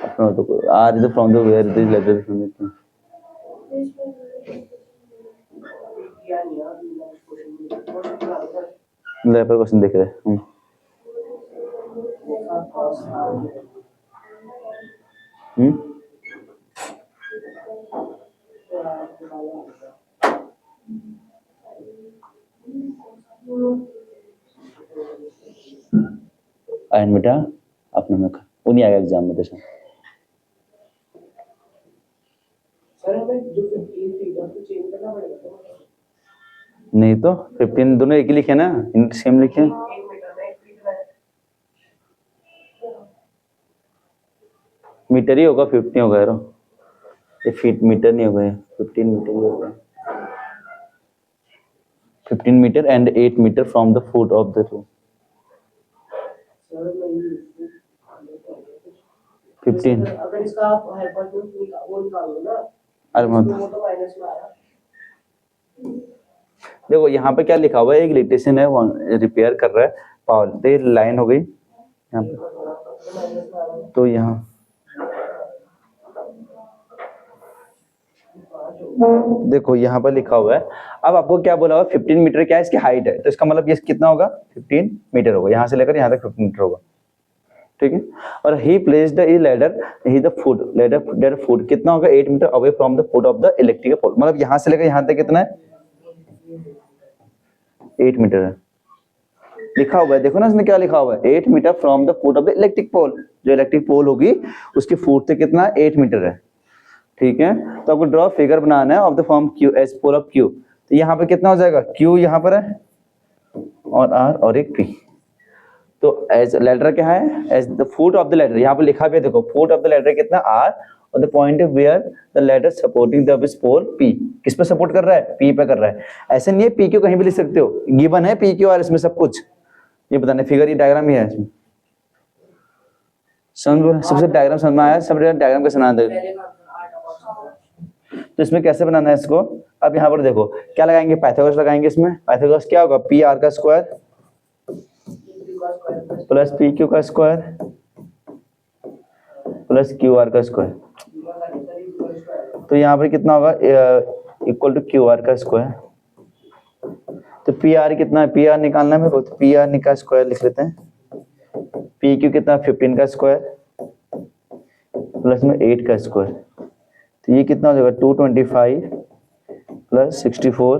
अपना तो R is from the where this letter is from it. लेपर question देख रहे हैं। आयन बेटा अपने में उन्हीं आएगा एग्जाम में। सर हमें जो 15 फिगर को चेंज करना पड़ेगा। नहीं तो 15 दोनों एक ही लिखे ना, इन सेम लिखे। 1 मीटर में 1 फीट में मीटर ही होगा, 50 होगा यार, ये फीट मीटर नहीं होगा, 15 मीटर ही होगा। 15 metre and 8 metre from the foot of the room. 15 अगर इसका आप हाइपोटेन्यूज वो निकालो ना, अरे मत वो तो माइनस में आया। देखो यहाँ पे क्या लिखा हुआ है, एक इलेक्ट्रिशियन है वो रिपेयर कर रहा है पावर, तो लाइन हो गई यहाँ पे, तो यहाँ देखो यहाँ पर लिखा हुआ है। अब आपको क्या बोला हुआ, 15 मीटर क्या है इसकी हाइट है, तो इसका मतलब ये कितना होगा, 15 मीटर होगा, यहाँ से लेकर यहाँ तक 15 मीटर होगा, ठीक है। और he placed the ladder he the foot ladder foot कितना होगा, 8 metre away from the foot of the electric pole, मतलब यहाँ से लेकर यहाँ तक कितना है, 8 मीटर है लिखा हुआ है। देखो ना इसमें क्या लिखा हुआ है, 8 metre from the foot of the electric pole, जो इलेक्ट्रिक पोल होगी उसकी फुट से कितना 8 मीटर है, ठीक है। तो आपको ड्रॉ फिगर बनाना है of the form Q as pole of Q, तो यहाँ पे कितना हो जाएगा, क्यू यहाँ पर है और आर और एक पी, तो एज लेटर क्या है, as the foot of the ladder, यहाँ पे लिखा भी है देखो, फुट ऑफ द लेटर कितना आर और the point where the ladder supporting the pole P, किस पे सपोर्ट कर रहा है, पी पे कर रहा है। ऐसे नहीं है पी क्यू कहीं भी लिख सकते हो, गिवन है पी क्यू आर इसमें सब कुछ, ये बताने फिगर, ये डायग्राम ही है इसमें, समझ सबसे डायग्राम समझ में आया, सब डायग्राम कैसे बनाना है, तो इसमें कैसे बनाना है इसको। अब यहाँ पर देखो क्या लगाएंगे, पाइथागोरस लगाएंगे, इसमें पाइथागोरस क्या होगा, पी आर का स्क्वायर प्लस पी क्यू का स्क्वायर प्लस क्यू आर का स्क्वायर, तो यहाँ पर कितना होगा, इक्वल टू क्यू आर का स्क्वायर। तो पी आर कितना है, पी आर निकालना है मेरे को, तो पी आर का स्क्वायर लिख लेते हैं, पी क्यू कितना 15 का स्क्वायर प्लस में 8 का स्क्वायर, तो ये कितना हो जाएगा 225 प्लस 64,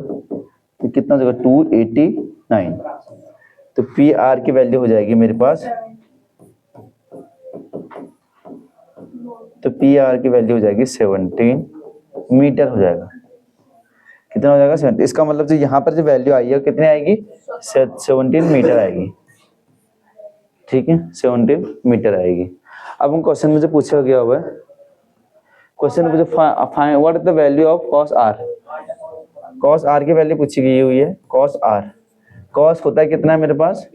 तो कितना हो जाएगा 289, तो पी आर की वैल्यू हो जाएगी मेरे पास, तो पी आर की वैल्यू हो जाएगी 17 मीटर हो जाएगा। कितना हो जाएगा 17। इसका मतलब जो यहाँ पर जो वैल्यू आई है वो कितनी आएगी, 17 मीटर आएगी। ठीक है, 17 मीटर आएगी। अब हम क्वेश्चन मुझे पूछा गया हुआ है, क्वेश्चन मुझे find what is the value of cos R. Cos R की वैल्यू पूछी गई हुई है। कॉस आर, कॉस होता है कितना है मेरे पास,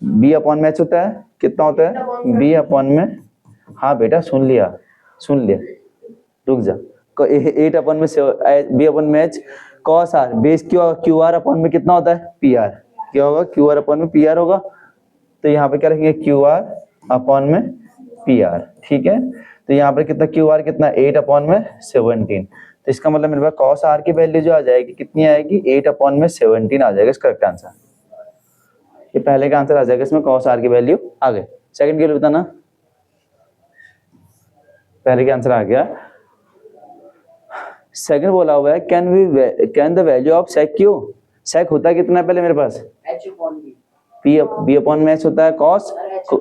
बी अपॉन में एच होता है। कितना होता है, बी अपॉन में, हाँ बेटा सुन लिया, सुन लिया, रुक जा। 8 अपॉन में बी अपॉन में H, cos R base Q R upon में कितना होता है, पी आर। क्या होगा, क्यू आर अपॉन में पी आर होगा। तो यहाँ पे क्या रखेंगे, क्यू आर अपॉन में पी आर। ठीक है, तो यहाँ पर कितना क्यू आर कितना, 8 अपॉन में 17। तो इसका मतलब मेरे पास कॉस आर की वैल्यू जो आ जाएगी कितनी आएगी, 8 अपॉन में 17 आ जाएगा। इसका करेक्ट आंसर, ये पहले का आंसर आ जाएगा इसमें, कॉस आर की वैल्यू आ गई। सेकंड के लिए बताना, पहले का आंसर आ गया। सेकंड बोला हुआ है can the value of sec Q. Sec होता है कितना है पहले मेरे पास, H upon B, B upon में एच होता है कॉस,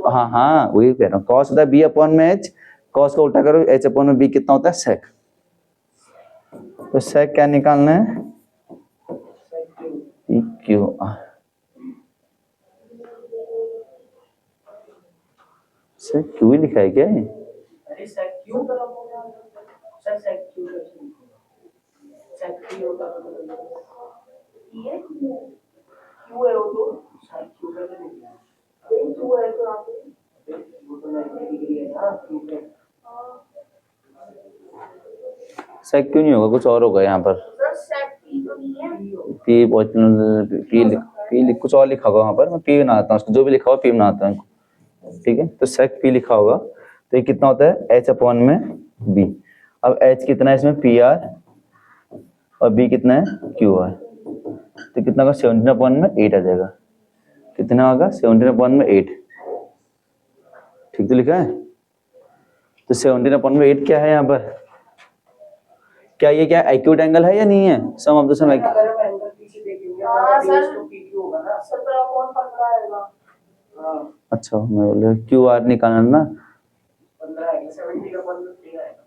हाँ हाँ वही कह रहा हूँ, कॉस होता है बी अपॉन में एच, कॉस का उल्टा करो एच अपॉन में बी, कितना होता है सेक। तो सेक क्या निकालना है, पी क्यू आर। सेक क्यू ही लिखा है क्या ये? अरे सेक क्यू सर, सेक क्यू सेक क्यू होता है, ये क्यों है वो तो सेक क्यू का नहीं नहीं क्यों है तो आप वो तो 90 डिग्री है ना, क्यू पे सेक क्यों नहीं होगा, कुछ और होगा यहाँ पर। सर सेट पी तो नहीं है। पी कुछ और लिखा होगा वहाँ पर, मैं पी बनाता हूँ उसको, जो भी लिखा होगा पी बनाता हूँ। ठीक है, तो सेक पी लिखा होगा। तो ये कितना होता है, एच अपॉन में बी। अब एच कितना है इसमें, पी आर, और बी कितना है, क्यू आर। तो कितना होगा, 17 अपॉन में 8 आ जाएगा। कितना होगा, 17 अपॉन में 8। ठीक तो लिखा है। तो 17 अपॉन में 8 क्या है यहाँ पर, क्या ये क्या एक्यूट एंगल है या नहीं है, सम ऑफ द सम। अगर हम एंगल पीछे देखेंगे हाँ, हमारा सर। बेस तो पी क्यू होगा ना। 17.15 आएगा। हाँ, अच्छा, मैं बोले क्यू आर निकालना ना। 15 आएगा, 70 का 15 आएगा।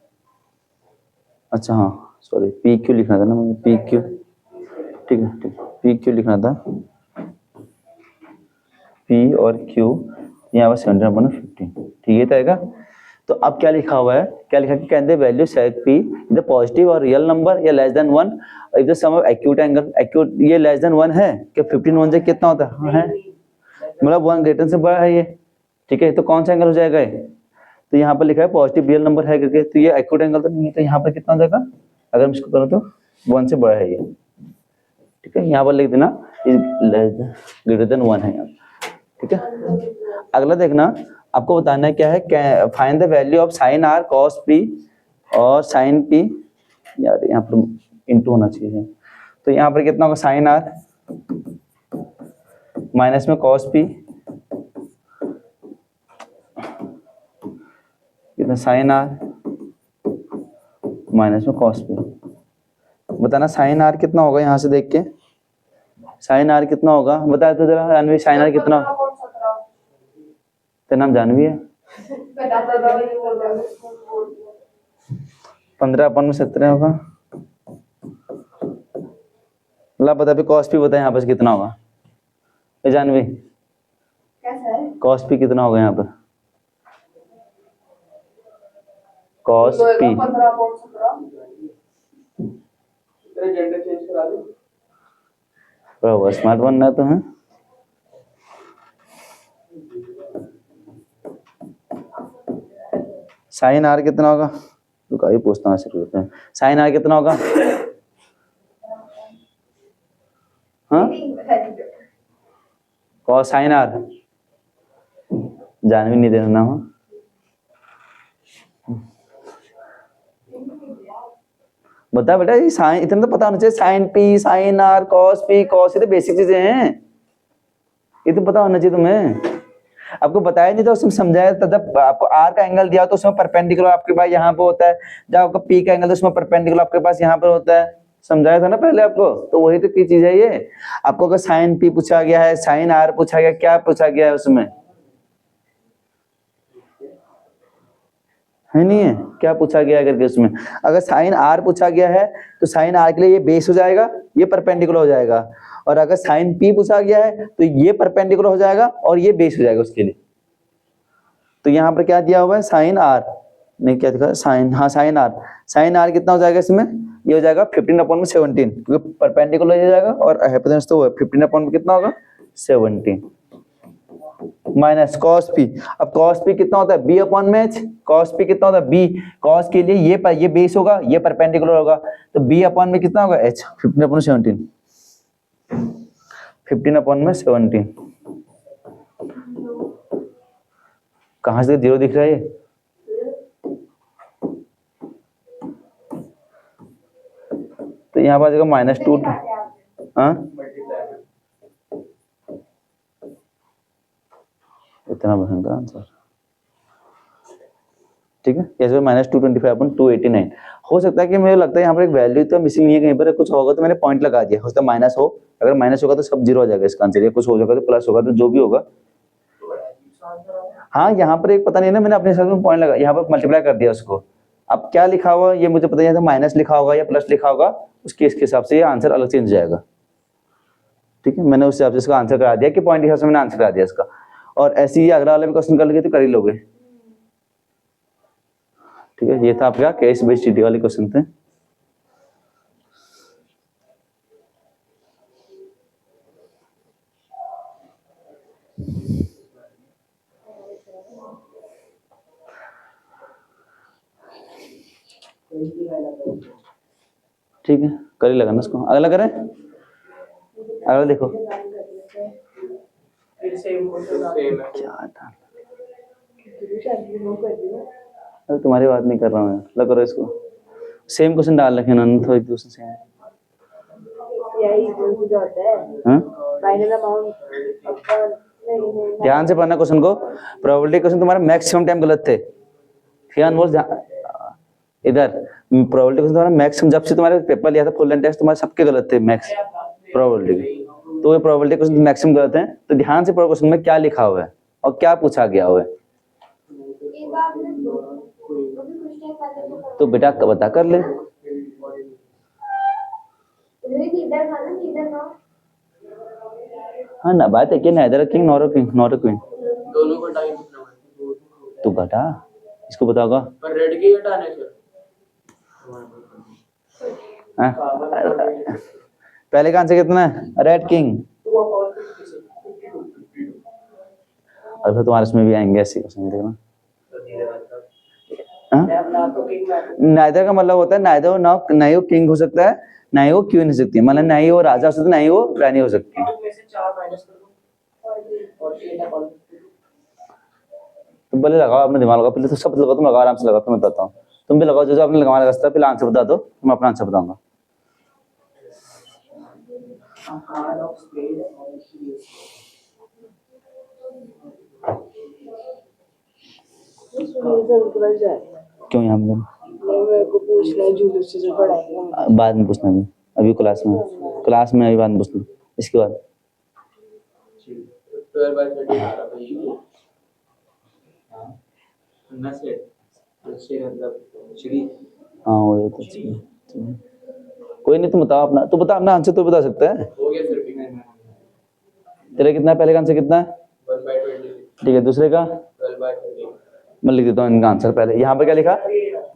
अच्छा हाँ सॉरी, पी क्यू लिखना था ना मुझे, पी क्यू। ठीक है ठीक है, पी क्यू लिखना था, पी और क्यू यहाँ पर 17/15। ठीक है रहेगा। तो अब क्या लिखा हुआ है, क्या लिखा कि can the value sec P is positive और रियल नंबर या less than 1 if the sum of acute angle. Acute ये लेस देन 1 है कि 15 1 से कितना होता है, हाँ है, मतलब 1 ग्रेटर से बड़ा है ये। ठीक है, तो कौन सा एंगल हो जाएगा ये, तो यहाँ पर लिखा है पॉजिटिव रियल नंबर है करके, तो ये एक्यूट एंगल तो नहीं है। तो यहाँ पर कितना हो जाएगा, अगर हम इसको करो तो 1 से बड़ा है ये। ठीक है, यहाँ पर लिख देना is less than greater than 1 है यहाँ। ठीक है, अगला देखना, आपको बताना है क्या है, find the value of sine R cos P और साइन पी। यार यहाँ पर इनटू होना चाहिए, तो यहाँ पर कितना होगा, साइन आर माइनस में कॉस पी, कितना साइन आर माइनस में कॉस पी। बताना साइन आर कितना होगा, यहाँ से देख के साइन आर कितना होगा, बता दो जरा जानवी, साइन आर कितना, 17.17 तेरा नाम जानवी है। बताता था ये बोल रहा है 15/17 होगा। ला बता भी, कॉस पी बता यहाँ पर कितना होगा, ये जानवी कैसा है कॉस पी कितना होगा यहाँ पर, कॉस पी 15.17 तेरे जेंडर चेंज करा दो। बराबर स्मार्ट बनना है तो है। साइन आर कितना होगा, रुका ये पूछता हूँ शुरू करते हैं। साइन आर कितना होगा, हाँ कॉस साइन आर, जान भी नहीं देना हो। बता बेटा, ये साइन इतना तो पता होना चाहिए, sine P sine R cos P cos, ये तो बेसिक चीजें हैं, ये तो पता होना चाहिए तुम्हें। आपको बताया नहीं था उसमें समझाया था, जब आपको आर का एंगल दिया तो उसमें परपेंडिकुलर आपके पास यहाँ पे होता है, जब आपका पी का एंगल तो उसमें परपेंडिकुलर आपके पास यहाँ पर होता है। समझाया था ना पहले आपको, तो वही तो की चीज है ये। आपको अगर साइन पी पूछा गया है, साइन आर पूछा गया, क्या पूछा गया है उसमें, है नहीं है, क्या पूछा गया है करके उसमें। अगर साइन आर पूछा गया है तो साइन आर के लिए ये बेस हो जाएगा, ये परपेंडिकुलर हो जाएगा, और अगर साइन पी पूछा गया है तो ये परपेंडिकुलर हो जाएगा और ये बेस हो जाएगा उसके लिए। तो यहाँ पर क्या दिया हुआ है, साइन आर, नहीं क्या दिखा, साइन, हाँ साइन आर, साइन आर कितना हो जाएगा इसमें, ये हो जाएगा 15/17, क्योंकि परपेंडिकुलर हो जाएगा और हाइपोटेन्यूज तो 15 कितना होगा 17 माइनस कॉस पी। अब कॉस पी कितना होता है, बी अपॉन में एच, कॉस पी कितना होता है बी, कॉस के लिए ये बेस होगा, ये परपेंडिकुलर होगा, तो बी अपॉन में कितना होगा एच, 15/17, 15/17। कहां से जीरो दिख रहा है ये, तो यहाँ पर देखो -2, हाँ इतना महंगा आंसर, ठीक है। कैसे -225/289। हो सकता है कि मुझे लगता है यहाँ पर एक वैल्यू तो मिसिंग नहीं है, कहीं पर कुछ होगा तो मैंने पॉइंट लगा दिया, हो सकता है माइनस हो, अगर माइनस होगा तो सब जीरो हो जाएगा इसका आंसर, या कुछ हो जाएगा तो प्लस होगा, तो जो भी होगा। हाँ यहाँ पर एक पता नहीं ना, मैंने अपने हिसाब से पॉइंट लगा, यहाँ पर मल्टीप्लाई कर दिया उसको। अब क्या लिखा हुआ ये मुझे पता नहीं, माइनस लिखा होगा या प्लस लिखा होगा, उसके इसके हिसाब से ये आंसर अलग चेंज हो जाएगा, ठीक है। मैंने उस हिसाब से इसका आंसर करा दिया कि पॉइंट के हिसाब से मैंने आंसर करा दिया इसका। और ऐसे ही अगला वाला भी क्वेश्चन कर लोगे तो कर ही लोगे, ठीक है। ये था आपका केस बेस्ड स्टडी वाले क्वेश्चन थे। ठीक है, कर ही लगाना इसको। अगला करें, अगला देखो क्या था, अरे तुम्हारी बात नहीं कर रहा हूँ, लग करो इसको। सेम क्वेश्चन डाल रखे उन्होंने, थोड़ी दूसरे से, हाँ ध्यान से पढ़ना क्वेश्चन को। प्रोबेबिलिटी क्वेश्चन तुम्हारा मैक्सिमम टाइम गलत थे, ध्यान बोल, इधर प्रोबेबिलिटी क्वेश्चन तुम्हारा मैक्सिमम, जब से तुम्हारे पेपर लिया था फुल एंड टेस्ट तुम्हारे सबके गलत थे मैक्स प्रोबेबिलिटी, तो ये प्रोबेबिलिटी क्वेश्चन मैक्सिमम गलत है। तो ध्यान से पढ़ो क्वेश्चन में क्या लिखा हुआ है और क्या पूछा गया हुआ है, तो बेटा बता कर ले। हाँ ना, बात है कि neither king nor king nor queen, दोनों को टाइम तू बता, इसको बताओगा। पर रेड की हटाने से हाँ? पहले का आंसर कितना है, रेड किंग। और फिर तुम्हारे इसमें भी आएंगे ऐसे क्वेश्चन, देखना। नाइदर का मतलब होता है नाइदर ना ही वो किंग हो सकता है, ना ही वो क्वीन हो सकती है, मतलब ना ही वो राजा हो सकता है, ना ही वो रानी हो सकती है। तुम पहले लगाओ अपने दिमाग लगाओ, पहले तो सब लगाओ, तुम लगाओ आराम से लगाओ, मैं बताता हूँ। तुम भी लगाओ जो जो आपने लगाना रास्ता, पहले आंसर बता दो, मैं अपना आंसर बताऊंगा। क्यों यहाँ मेरे को पूछना है, जूलूस से पढ़ाएगा बाद में पूछना, भी अभी क्लास में अभी बाद में पूछना, इसके बाद 12/30 आ रहा भाई ना से मतलब श्री, हाँ हो गया तो ठीक है। कोई नहीं, तुम बताओ अपना, तो बता अपना आंसर, तो बता सकता है। हो गया सर भी तेरा कितना है, पहले का आंसर कितना है, 1/20, ठीक है। दूसरे का 12/30, मैं लिख देता हूँ इनका आंसर पहले, यहाँ पे क्या लिखा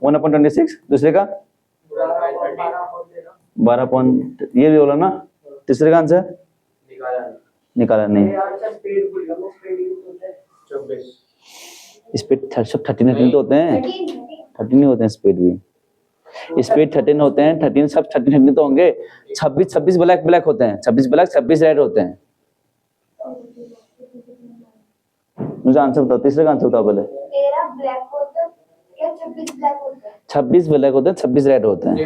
1/26, दूसरे का 12 ये भी बोला ना। तीसरे का आंसर निकाला नहीं, 24, स्पीड सब 13 तो होते हैं, 13 होते हैं स्पीड भी, स्पीड 13 होते हैं, 13 सब 13 तो होंगे। 26 ब्लैक होते हैं, 26 ब्लैक 26 रेड होते हैं। मुझे आंसर बताओ, तीसरे का आंसर बताओ पहले। 13 ब्लैक होता है या 26 ब्लैक होता है? 26 ब्लैक होते हैं, 26 रेड होते हैं।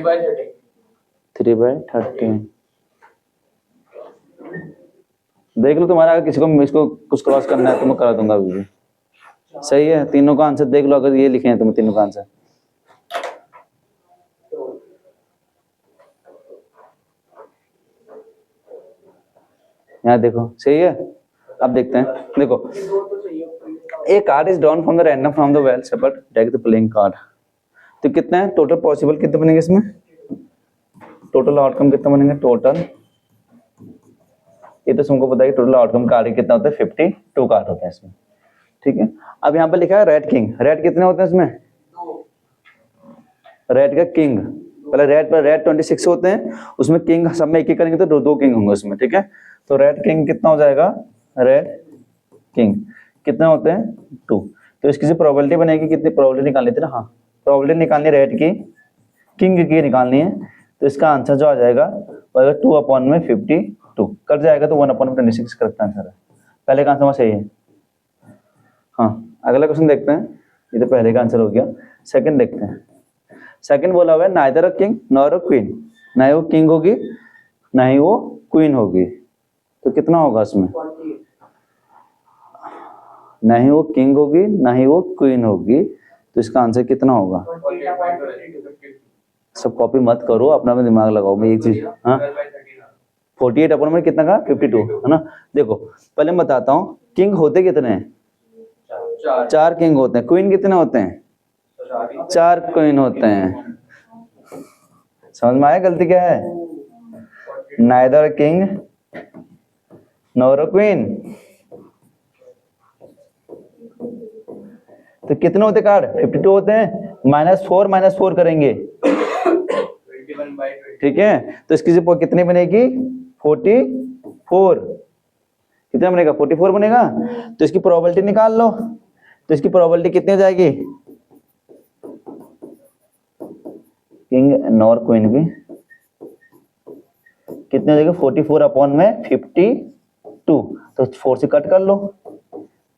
3/30, 3/13 देख लो, तुम्हारा अगर किसी को इसको कुछ क्रॉस करना है तो मैं करा दूंगा अभी भी। सही है, तीनों का आंसर देख लो, अगर ये लिखे हैं तुम तीनों का आंसर। यहाँ देखो सही है। अब देखते हैं, देखो दो तो सही है। a card is drawn from the random from the well shepherd take the playing card। तो कितना है टोटल पॉसिबल, कितने बनेंगे इसमें, टोटल आउटकम कितना बनेंगे टोटल, ये तो तुमको पता है टोटल आउटकम कार्ड कितना होता है 52 कार्ड होते हैं इसमें, ठीक है। अब यहाँ पर लिखा है रेड किंग, रेड कितने होते हैं इसमें, रेड का किंग, पहले रेड पर रेड 26 होते हैं, उसमें किंग सब में एक करेंगे तो दो किंग होंगे उसमें, ठीक है। तो रेड किंग कितना हो जाएगा, रेड किंग कितने होते हैं 2। तो इसकी जो प्रोबेबिलिटी बनेगी, कितनी प्रोबेबिलिटी निकालनी थी ना, हाँ प्रोबेबिलिटी निकालनी रेड की किंग की निकालनी है। तो इसका आंसर जो आ जाएगा वो आएगा 2/52 कट जाएगा, तो 1/26 करेक्ट आंसर है। पहले का आंसर सही है। हाँ अगला क्वेश्चन देखते हैं, ये तो पहले का आंसर हो गया। सेकंड देखते हैं, सेकंड बोला हुआ है neither a king nor a queen, ना ही वो किंग होगी ना ही वो क्वीन होगी। तो कितना होगा उसमें, ना ही वो किंग होगी ना ही वो क्वीन होगी, तो इसका आंसर कितना होगा। सब कॉपी मत करो, अपना में दिमाग लगाओ। मैं एक चीज, हाँ 48 अपन में कितना का 52 है ना। देखो पहले मैं बताता हूँ, किंग होते कितने हैं, 4 किंग होते हैं। क्वीन कितने होते हैं, 4 क्वीन होते हैं। समझ में आया गलती क्या है, neither king nor a queen. तो कितने होते कार्ड 52 होते हैं, -4 करेंगे, ठीक है। तो इसकी जो कितनी बनेगी 44, कितना बनेगा 44 बनेगा। तो इसकी प्रोबेबिलिटी निकाल लो, तो इसकी प्रोबेबिलिटी कितनी हो जाएगी, किंग नॉर क्वीन की कितनी हो जाएगी 44/52, तो 4 से कट कर लो,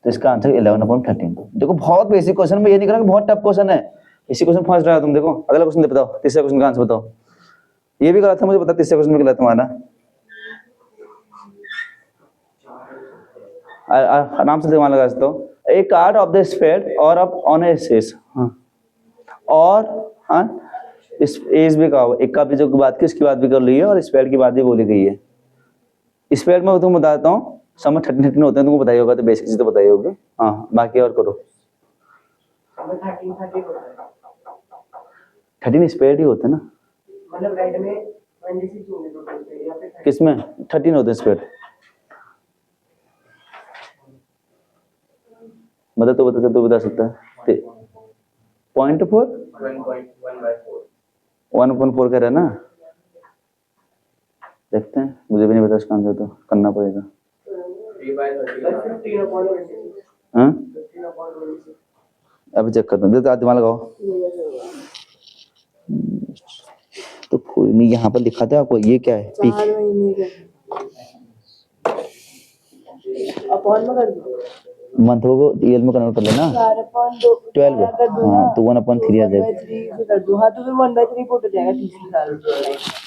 तो इसका आंसर 11/13। देखो बहुत बेसिक क्वेश्चन, मैं ये नहीं कह रहा कि बहुत टफ क्वेश्चन है, इसी क्वेश्चन फंस रहा है तुम। देखो अगला क्वेश्चन बताओ, तीसरा क्वेश्चन का आंसर बताओ। ये भी गलत था मुझे पता, तीसरा क्वेश्चन भी गलत तुम्हारा। आराम से दिमाग लगा सकते हो। ए कार्ड ऑफ द स्पेड और ऑन ए एस, हाँ और हाँ इस एस भी कहा, एक का भी जो बात की उसकी बात भी कर ली है, और स्पेड की बात भी बोली गई है। स्पेड में तुम बताता हूँ, समझ 13 होते हैं, तुमको बताइए होगा, तो बेसिक चीज तो बताइए होगी। हाँ बाकी और करो। 13 स्पेड ही होते हैं ना, मतलब रेड में 26 होंगे टोटल पे, या फिर किसमें 13 होते हैं स्पेड, मतलब तो बता सकता है 0.4 1/4 कह रहा है ना। देखते हैं, मुझे भी नहीं पता इसका आंसर, तो करना पड़ेगा। हाँ अभी चेक करता हूँ, दिमाग लगाओ। तो कोई नहीं, यहाँ पर लिखा था आपको, ये क्या है, 4 महीने के अपॉन में कर दो, मंथ को ईयर में कन्वर्ट कर लेना, 4/2 12 कर दो ना, हाँ, तो 1/3 आ जाएगा। 1/3 से कर दो, हाँ तो फिर 1/3 फुट हो जाएगा तीसरी साल।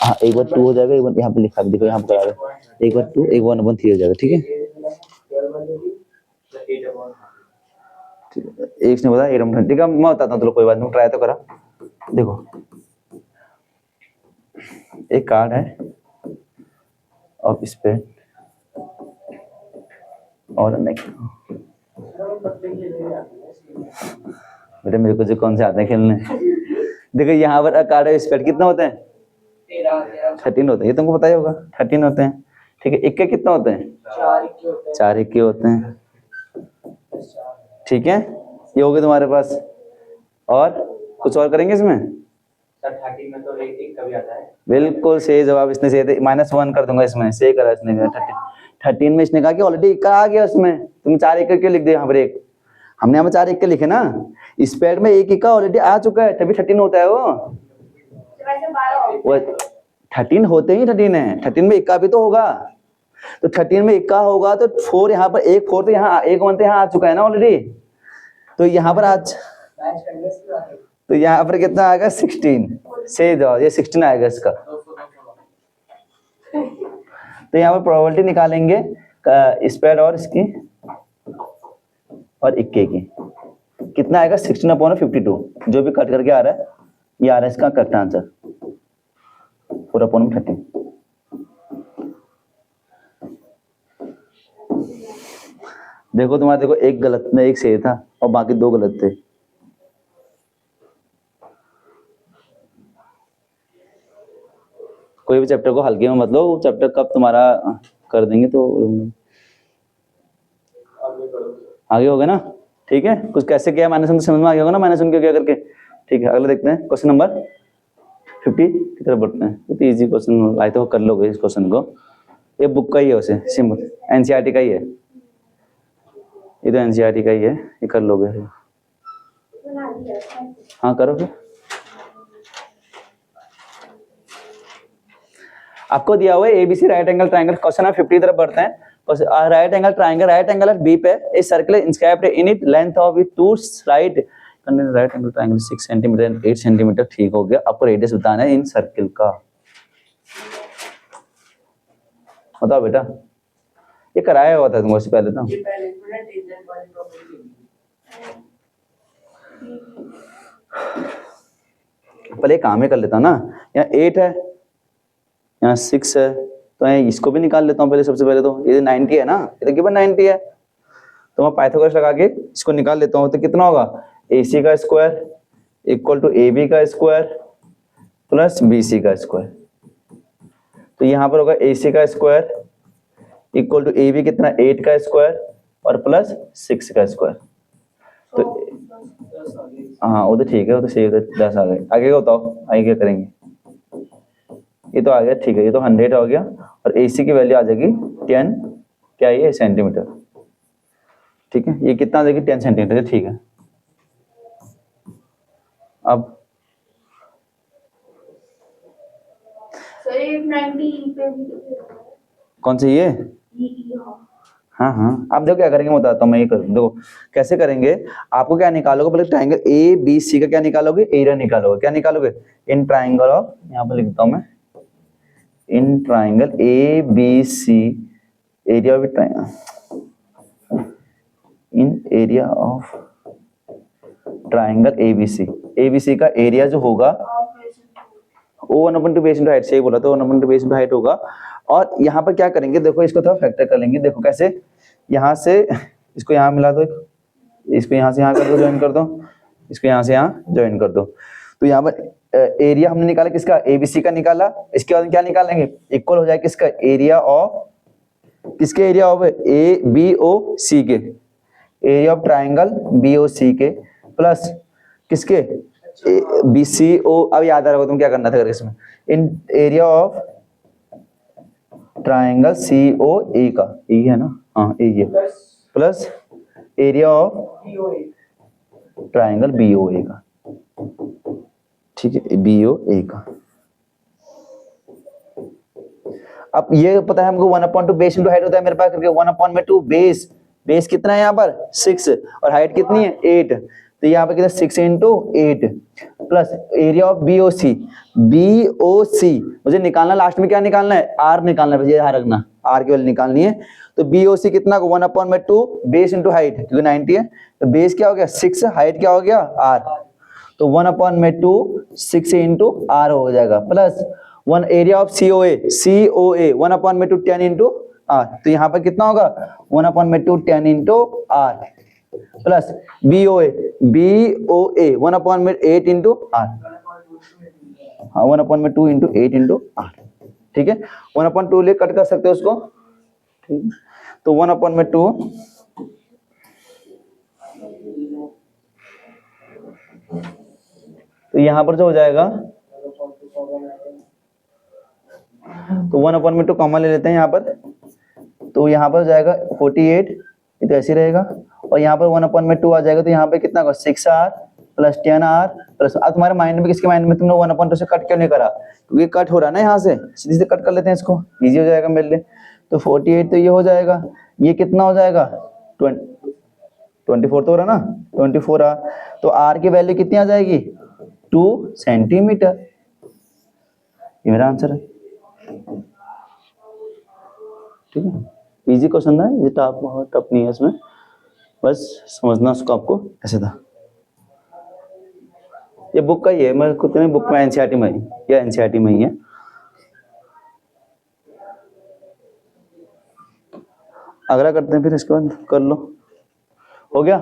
हाँ एक बार 2 हो जाएगा, एक बार यहाँ पे लिखा, देखो यहाँ पे करा दो, एक बार 2 एक 1/3 हो जाएगा, ठीक है। एक ने बताया 8/3, ठीक है मैं बताता हूँ, चलो कोई बात नहीं, ट्राई तो करा। देखो एक कार्ड है और इस पे और बेटा मेरे को जो कौन से आते हैं खेलने। देखो यहाँ पर कार्ड है, स्पेड कितना होते हैं 13 होते हैं, ये तुमको पता ही होगा 13 होते हैं, ठीक है। इक्के कितना होते हैं 4 इक्के होते हैं, ठीक है। ये हो गए तुम्हारे पास, और कुछ और करेंगे इसमें। 30 में तो एक कभी आता है। बिल्कुल सही जवाब इसने सही, -1 कर दूंगा इसमें, सही करा इसने। 13 में इसने कहा कि ऑलरेडी इक्का आ गया उसमें, तुम 4 इक्के क्यों लिख दिए यहाँ पर, एक हमने यहाँ 4 इक्के लिखे ना, स्पेड में एक इक्का ऑलरेडी आ चुका है, तभी 13 होता है वो 13 होते ही 13 है, 13 में इक्का भी तो होगा, तो 13 में इक्का होगा तो 4 यहाँ पर, एक 4 तो यहाँ, एक 1 तो यहाँ आ चुका है ना ऑलरेडी, तो यहाँ पर आज, तो यहाँ पर कितना आएगा 16, सही जवाब ये 16 आएगा इसका। तो यहाँ पर प्रोबेबिलिटी निकालेंगे स्पेड और इसकी और इक्के की, कितना आएगा 16/52, जो भी कट करके आ रहा है ये आ रहा है इसका करेक्ट आंसर 4/13। देखो तुम्हारा, देखो एक गलत में एक सही था और बाकी 2 गलत थे। कोई भी चैप्टर को हल्के में मत लो, वो चैप्टर कब तुम्हारा कर देंगे तो आगे हो गया ना। ठीक है, कुछ कैसे किया मैंने समझ में आ गया होगा ना, मैंने सुन के क्या करके। ठीक है, अगला देखते हैं क्वेश्चन नंबर 50 की तरफ बढ़ते हैं। ये तो इजी क्वेश्चन आए तो कर लोगे इस क्वेश्चन को, ये बुक का ही है वैसे, सिंपल एनसीईआरटी का ही है, ये तो एनसीईआरटी का ही है, ये कर लोगे। हाँ करो फिर। आपको दिया हुआ है ABC right angle triangle, question number 50 की तरफ बढ़ते हैं। Right angle triangle, right angle at B पे a circle inscribed in it, length of it 2 side, right angle triangle 6 centimetre and 8 centimetre. ठीक हो गया, आपको रेडियस बताना है इन सर्कल का। बताओ बेटा, ये कराया हुआ था तुमको इससे पहले तो। ये पहले थोड़ा टेंजेंट वाली प्रॉपर्टी पहले एक काम ही कर लेता हूँ ना, यहाँ 8 है, यहाँ 6 है, तो मैं इसको भी निकाल लेता हूँ पहले। सबसे पहले तो ये 90 है ना, ये तो गिवन 90 है, तो मैं पाइथागोरस लगा के इसको निकाल लेता हूँ। तो कितना होगा, AC का स्क्वायर इक्वल टू AB का स्क्वायर प्लस BC का स्क्वायर। तो यहाँ पर होगा AC का स्क्वायर इक्वल टू AB कितना, 8 का स्क्वायर और प्लस 6 का स्क्वायर। तो हाँ वो तो ठीक है, वो तो सही है, 10 आ गए। आगे का बताओ, आगे क्या करेंगे। ये तो आ गया, ठीक है, ये तो 100 हो गया और AC की वैल्यू आ जाएगी 10 क्या ये सेंटीमीटर। ठीक है, ये कितना आ जाएगी 10 सेंटीमीटर। ठीक है, अब सर 890 पे भी कौन से ये, हाँ हाँ, अब देखो क्या करेंगे, मैं बताता हूँ मैं। ये कर देखो कैसे करेंगे। आपको क्या निकालोगे, पहले ट्राइंगल ABC का क्या निकालोगे, एरिया निकालोगे। क्या निकालोगे, इन ट्राइंगल ऑफ, यहाँ पर लिखता हूँ मैं, in triangle ABC area of triangle, in area of triangle ABC का एरिया जो होगा वो 1/2 बेस इंटू हाइट, से ही बोला तो 1/2 बेस इंटू हाइट होगा। और यहाँ पर क्या करेंगे, देखो इसको थोड़ा फैक्टर कर लेंगे। देखो कैसे, यहाँ से इसको यहाँ मिला दो, इसको यहाँ से यहाँ कर दो, ज्वाइन कर दो, इसको यहाँ से यहाँ ज्वाइन कर दो। तो यहाँ पर एरिया हमने निकाला किसका, ABC का निकाला। इसके बाद क्या निकालेंगे, इक्वल हो जाएगा किसका, एरिया ऑफ, किसके एरिया ऑफ BOC के, एरिया ऑफ ट्राइंगल BOC के प्लस किसके BCO। अब याद आ रहा होगा तुम क्या करना था इसमें, इन एरिया ऑफ ट्राइंगल COA का, ये है ना, हाँ ये plus area of triangle BOA का। ठीक है, BOA का। अब ये पता है हमको 1/2 बेस इंटू हाइट होता है मेरे पास, क्योंकि 1/2 बेस, बेस कितना है यहाँ पर 6 और हाइट कितनी है 8, तो यहाँ पर कितना 6 into 8 plus area of BOC मुझे निकालना, लास्ट में क्या निकालना है, R निकालना है, ध्यान रखना R की वैल्यू निकालनी है। तो BOC कितना को 1/2 बेस इंटू हाइट, क्योंकि 90 है, तो बेस क्या हो गया 6, हाइट क्या हो गया R, तो 1/2 6 इंटू R हो जाएगा plus 1 area of COA 1/2 10 into R, तो यहाँ पर कितना होगा 1/2 10 into R plus BOA 1/8 into R, हाँ 1/2 इंटू 8 इंटू R। ठीक है, 1/2 ले कट कर सकते हो उसको, ठीक, तो 1/2 तो यहाँ पर जो हो जाएगा, तो 1/2 कॉमन ले लेते हैं यहाँ पर, तो यहाँ पर हो जाएगा 48, ये तो ऐसे रहेगा, और यहाँ पर 1/2 आ जाएगा, तो यहाँ पे कितना होगा 6R प्लस 10R प्लस। अब तुम्हारे माइंड में, किसके माइंड में, तुमने 1/2 से कट क्यों नहीं करा, क्योंकि कट हो रहा है ना, यहाँ से सीधे से कट कर लेते हैं इसको, इजी हो जाएगा मेरे लिए। तो 48 तो ये हो जाएगा, ये कितना हो जाएगा 24 तो हो रहा ना, 24R, तो R की वैल्यू कितनी आ जाएगी 2 सेंटीमीटर। ये मेरा आंसर है। ठीक है, इजी क्वेश्चन है ये, टफ नहीं है इसमें, बस समझना उसको आपको ऐसे था। ये बुक का ही है, मैं खुद नहीं, बुक में एनसीईआरटी में, या एनसीईआरटी में ही है। अगला करते हैं फिर, इसके बाद कर लो। हो गया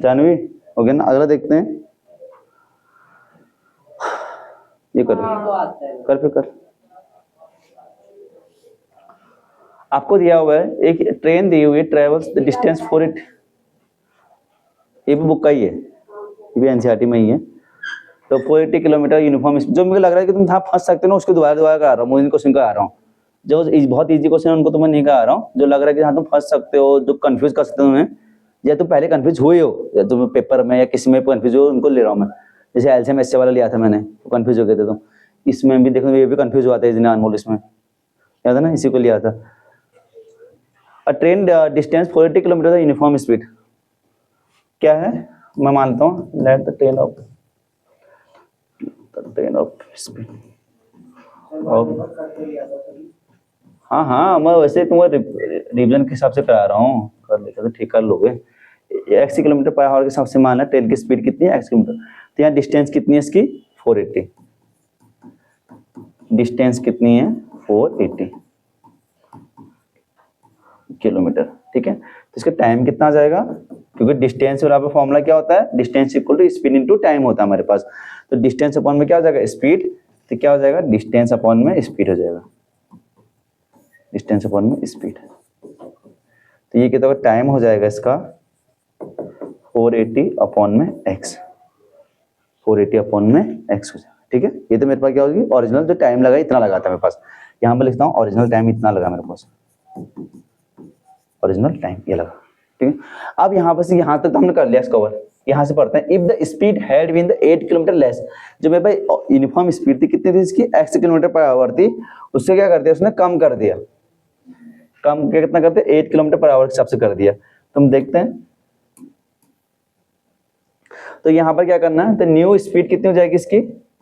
जानवी, हो गया ना। अगला देखते हैं, ये करो, तो आता है कर फिर कर। आपको दिया हुआ है एक ट्रेन दी हुई है, travels the distance for it, ये भी बुक का ही है, ये भी एनसीईआरटी में ही है। तो 480 किलोमीटर यूनिफॉर्म, जो मुझे लग रहा है कि तुम जहाँ फंस सकते हो ना, उसको दोबारा दोबारा करा रहा हूँ, मुझे क्वेश्चन का आ रहा हूँ। जो बहुत इजी क्वेश्चन है उनको तो मैं नहीं कहा रहा हूँ, जो लग रहा है कि हाँ तुम फंस सकते हो, जो कंफ्यूज कर सकते हो तुम्हें, या तुम पहले कंफ्यूज हुए हो, या तुम पेपर में या किसी में कंफ्यूज हो, उनको ले रहा हूँ मैं। जैसे एलसीएम एसए वाला लिया था मैंने, तो कंफ्यूज हो गए थे, तो इसमें भी देखो ये भी कंफ्यूज हुआ था इस दिन अनमोल, इसमें याद है ना, इसी को लिया था। अ train distance 480 kilometre uniform speed क्या है, मैं मानता हूँ let the train of speed. हाँ हाँ, मैं वैसे तुम्हारे रिवीजन के हिसाब से करा रहा हूँ, कर लेते तो ठीक कर लोगे। x किलोमीटर पर आवर के हिसाब से माना ट्रेन की स्पीड कितनी है x किलोमीटर, तो यहाँ डिस्टेंस कितनी है इसकी 480, डिस्टेंस कितनी है 480 किलोमीटर, ठीक है। तो इसका टाइम कितना आ जाएगा, क्योंकि डिस्टेंस बराबर फॉर्मूला क्या होता है, distance equal to speed into time होता है हमारे पास। तो डिस्टेंस अपॉन में क्या हो जाएगा स्पीड, तो क्या हो जाएगा डिस्टेंस अपॉन में स्पीड हो जाएगा, डिस्टेंस अपॉन में स्पीड। तो ये कितना टाइम हो जाएगा इसका 480 अपॉन में x, 480 अपॉन में x हो जाएगा, ठीक है। ये तो मेरे पास क्या होगी ओरिजिनल जो टाइम लगा इतना लगा था मेरे पास, यहाँ पर लिखता हूँ ओरिजिनल टाइम इतना लगा मेरे पास, ओरिजिनल टाइम ये लगा, ठीक है। अब यहाँ पर से यहाँ तक तो हमने कर लिया कवर। यहाँ से पढ़ते हैं, if the speed had been the 8 kilometre less, जो मेरे पास यूनिफॉर्म स्पीड थी कितनी थी इसकी x किलोमीटर पर आवर थी, उससे क्या कर दिया उसने कम कर दिया, कम क्या कितना करते 8 किलोमीटर पर आवर के हिसाब से कर दिया। तुम देखते हैं, तो यहाँ पर क्या करना है, तो न्यू स्पीड कितनी हो जाएगी इसकी,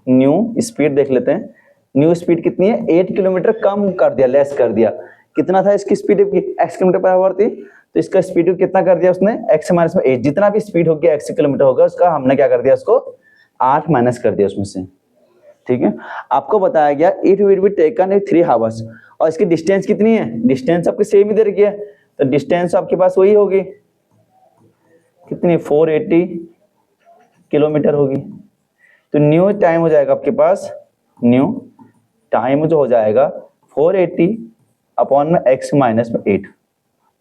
न्यू स्पीड देख लेते हैं, न्यू स्पीड कितनी है 8 किलोमीटर कम कर दिया, लेस कर दिया। कितना था इसकी speed x kilometre per hour थी, तो इसका स्पीड कितना कर दिया उसने x माइनस में 8, जितना भी स्पीड होगी x किलोमीटर होगा उसका हमने क्या कर दिया उसको 8 माइनस कर दिया उसमें से, ठीक है। आपको बताया गया it will be taken 3 hours, और इसकी डिस्टेंस कितनी है, डिस्टेंस आपकी सेम ही दे रखी है, तो डिस्टेंस आपके पास वही होगी कितनी 480 किलोमीटर होगी। तो न्यू टाइम हो जाएगा आपके पास, न्यू टाइम जो हो जाएगा 480 अपॉन में x माइनस में 8,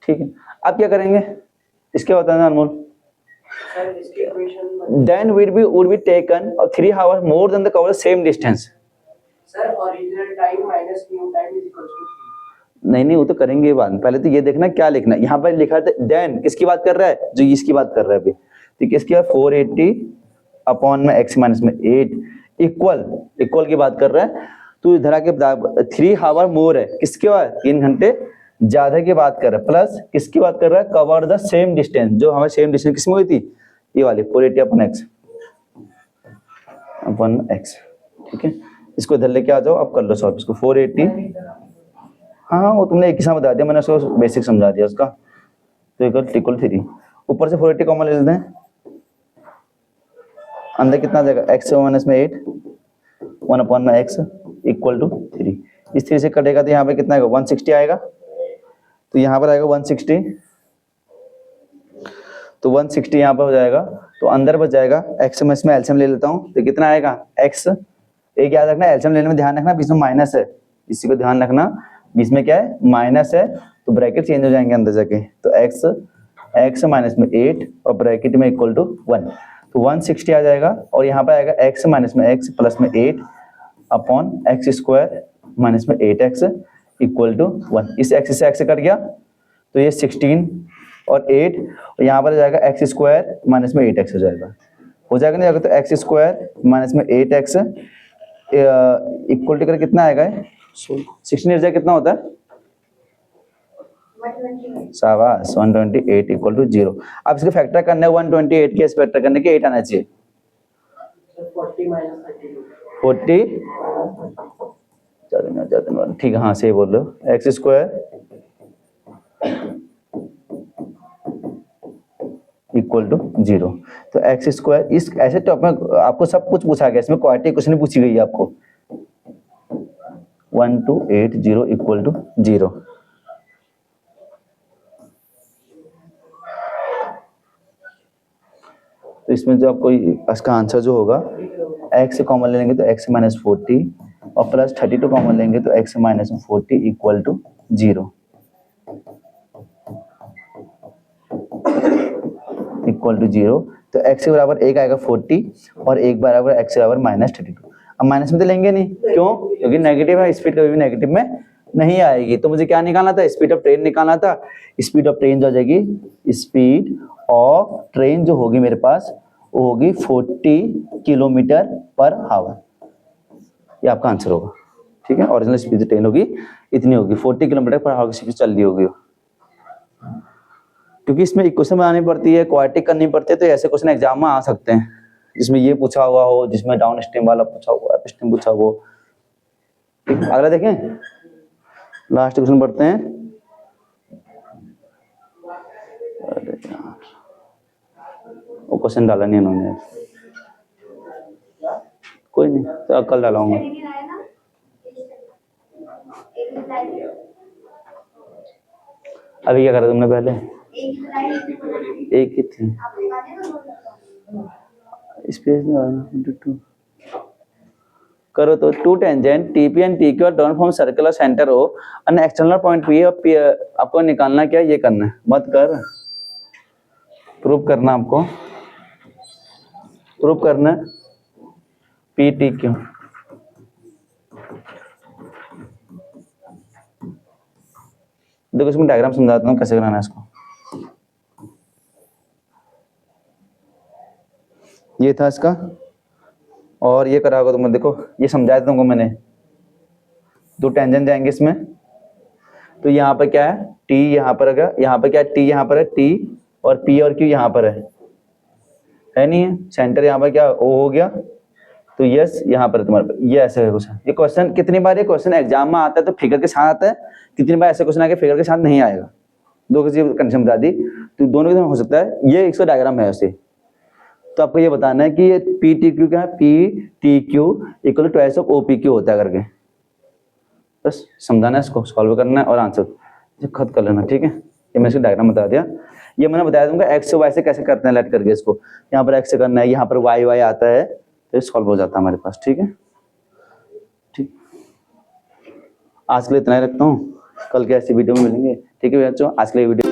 ठीक है। अब क्या करेंगे इसके बताना अनमोल, सर इसकी equation then would be taken 3 hours more than the cover same distance। Sir original time minus new time is equal to, नहीं वो तो करेंगे बाद में, पहले तो ये देखना क्या लिखना है। यहाँ पर लिखा था देन किसकी बात कर रहा है, जो इसकी बात कर रहा है अभी, तो किसकी बात 480 अपॉन में x माइनस में 8 इक्वल की बात कर रहा है। तो इधर आके 3 आवर मोर है, किसके बाद 3 घंटे ज्यादा की बात कर रहा है, प्लस किसकी बात कर रहा है कवर द सेम डिस्टेंस, जो हमारे सेम डिस्टेंस किसमें हुई थी ये वाली 480 अपॉन x, ठीक है। इसको इधर लेके आ जाओ, आप कर लो सॉल्व इसको 480, हाँ वो तुमने एक ही साथ बता दिया, मैंने उसको बेसिक समझा दिया उसका। तो इक्वल 3 ऊपर से 480 कॉमन ले लेते हैं, अंदर कितना आ जाएगा x माइनस में 8 1 अपॉन में x इक्वल टू 3, इस 3 से कटेगा तो यहाँ पे कितना आएगा 160 आएगा, तो यहाँ पर आएगा 160, तो 160 यहाँ पर हो जाएगा, तो अंदर बच जाएगा x में, इसमें एलसीएम ले लेता हूँ, तो कितना आएगा x, एक याद रखना एलसीएम लेने में ध्यान रखना बीच में माइनस है, इसी को ध्यान रखना बीच में क्या है माइनस है, तो ब्रैकेट चेंज हो जाएंगे अंदर जाके, तो x माइनस में 8 और ब्रैकेट में इक्वल टू 1, तो 160 आ जाएगा, और यहाँ पर आएगा x माइनस में x प्लस में 8 अपॉन x स्क्वायर माइनस में 8x इक्वल टू 1, इस x से x कट गया तो ये 16 और 8, और यहाँ पर आ जाएगा x स्क्वायर माइनस में 8x हो जाएगा, नहीं जाएगा, तो x स्क्वायर माइनस में 8x इक्वल टू कितना आएगा 16 जाए कितना होता है, शाबाश 128 इक्वल टू 0। अब इसके फैक्टर करने 128 के इस फैक्टर करने के 8 आना चाहिए, 40 माइनस 32, 40 ज्यादा ठीक है, हाँ सही बोल रहे हो, एक्स स्क्वायर इक्वल टू 0, तो एक्स स्क्वायर इस ऐसे टॉपिक में आपको सब कुछ पूछा गया, इसमें क्वाड्रेटिक क्वेश्चन पूछी गई है आपको, 1280 इक्वल टू 0, तो इसमें जो आपको इसका आंसर जो होगा x से कॉमन लेंगे तो x माइनस 40 और प्लस 32 कॉमन लेंगे तो x minus 40 equal to 0 equal to 0। तो x के बराबर 1 आएगा 40 और 1 बराबर x के बराबर माइनस 32। अब माइनस में तो लेंगे नहीं, क्यों? क्योंकि नेगेटिव है, स्पीड कभी भी नेगेटिव में नहीं आएगी। तो मुझे क्या निकालना था? स्पीड ऑफ ट्रेन निकालना था। स्पीड ऑफ ट्रेन जो आ जाएगी, स्पीड ऑफ ट्रेन जो होगी मेरे पास वो होगी 40 किलोमीटर पर आवर। ये आपका आंसर होगा, ठीक है। ओरिजिनल स्पीड ट्रेन होगी इतनी होगी, 40 किलोमीटर पर आवर की स्पीड चल रही होगी। क्योंकि इसमें इक्वेशन बनानी पड़ती है, क्वाड्रेटिक करनी पड़ती है, तो ऐसे क्वेश्चन एग्जाम में आ सकते हैं जिसमें ये पूछा हुआ हो, जिसमें डाउन स्ट्रीम वाला पूछा हुआ, अप स्ट्रीम पूछा हुआ। ठीक, अगला देखें, लास्ट क्वेश्चन पढ़ते हैं। अरे यार, वो क्वेश्चन डाला नहीं इन्होंने, कोई नहीं, तो कल डालाऊंगा। अभी क्या करा तुमने? पहले एक ही थी, स्पेस करो तो two tangent TP and TQ are drawn from circular centre O and external point P आपको निकालना क्या? ये करना है, मत कर, प्रूव करना, आपको प्रूव करना है पी टी क्यू। देखो इसमें डायग्राम समझाता हूँ कैसे बनाना है इसको। ये था इसका, और ये करा होगा तुमने, देखो ये समझाया तुमको मैंने। दो टेंजेंट जाएंगे इसमें, तो यहाँ पर क्या है? टी यहाँ पर है, यहाँ पर क्या है? टी यहाँ पर है, टी और पी और क्यू यहाँ पर है नहीं है? सेंटर यहाँ पर क्या ओ हो गया, तो यस यहाँ पर तुम्हारे पर, ये ऐसे है क्वेश्चन। ये क्वेश्चन कितनी बार ये क्वेश्चन एग्जाम में आता है तो फिगर के साथ आता है, कितनी बार ऐसे क्वेश्चन आके फिगर के साथ नहीं आएगा। दो किसी कंडीशन बता दी, तो दोनों के हो सकता है। ये इसका डायग्राम है ऐसे, तो आपको ये बताना है कि ये पी टी क्यू क्या है? P T Q equal to twice of O P Q होता है करके, बस समझाना है, इसको सॉल्व करना है और आंसर खत कर लेना, ठीक है। ये मैंने इसका डायग्राम बता दिया। ये मैंने बताया तुमको एक्स से वाई से कैसे करते हैं लेट करके इसको, यहाँ पर एक्स से करना है, यहाँ पर वाई वाई आता है, तो सॉल्व हो जाता है हमारे पास, ठीक है। ठीक, आज के लिए इतना ही रखता हूँ, कल के ऐसी वीडियो में मिलेंगे, ठीक है बच्चों। आज के लिए वीडियो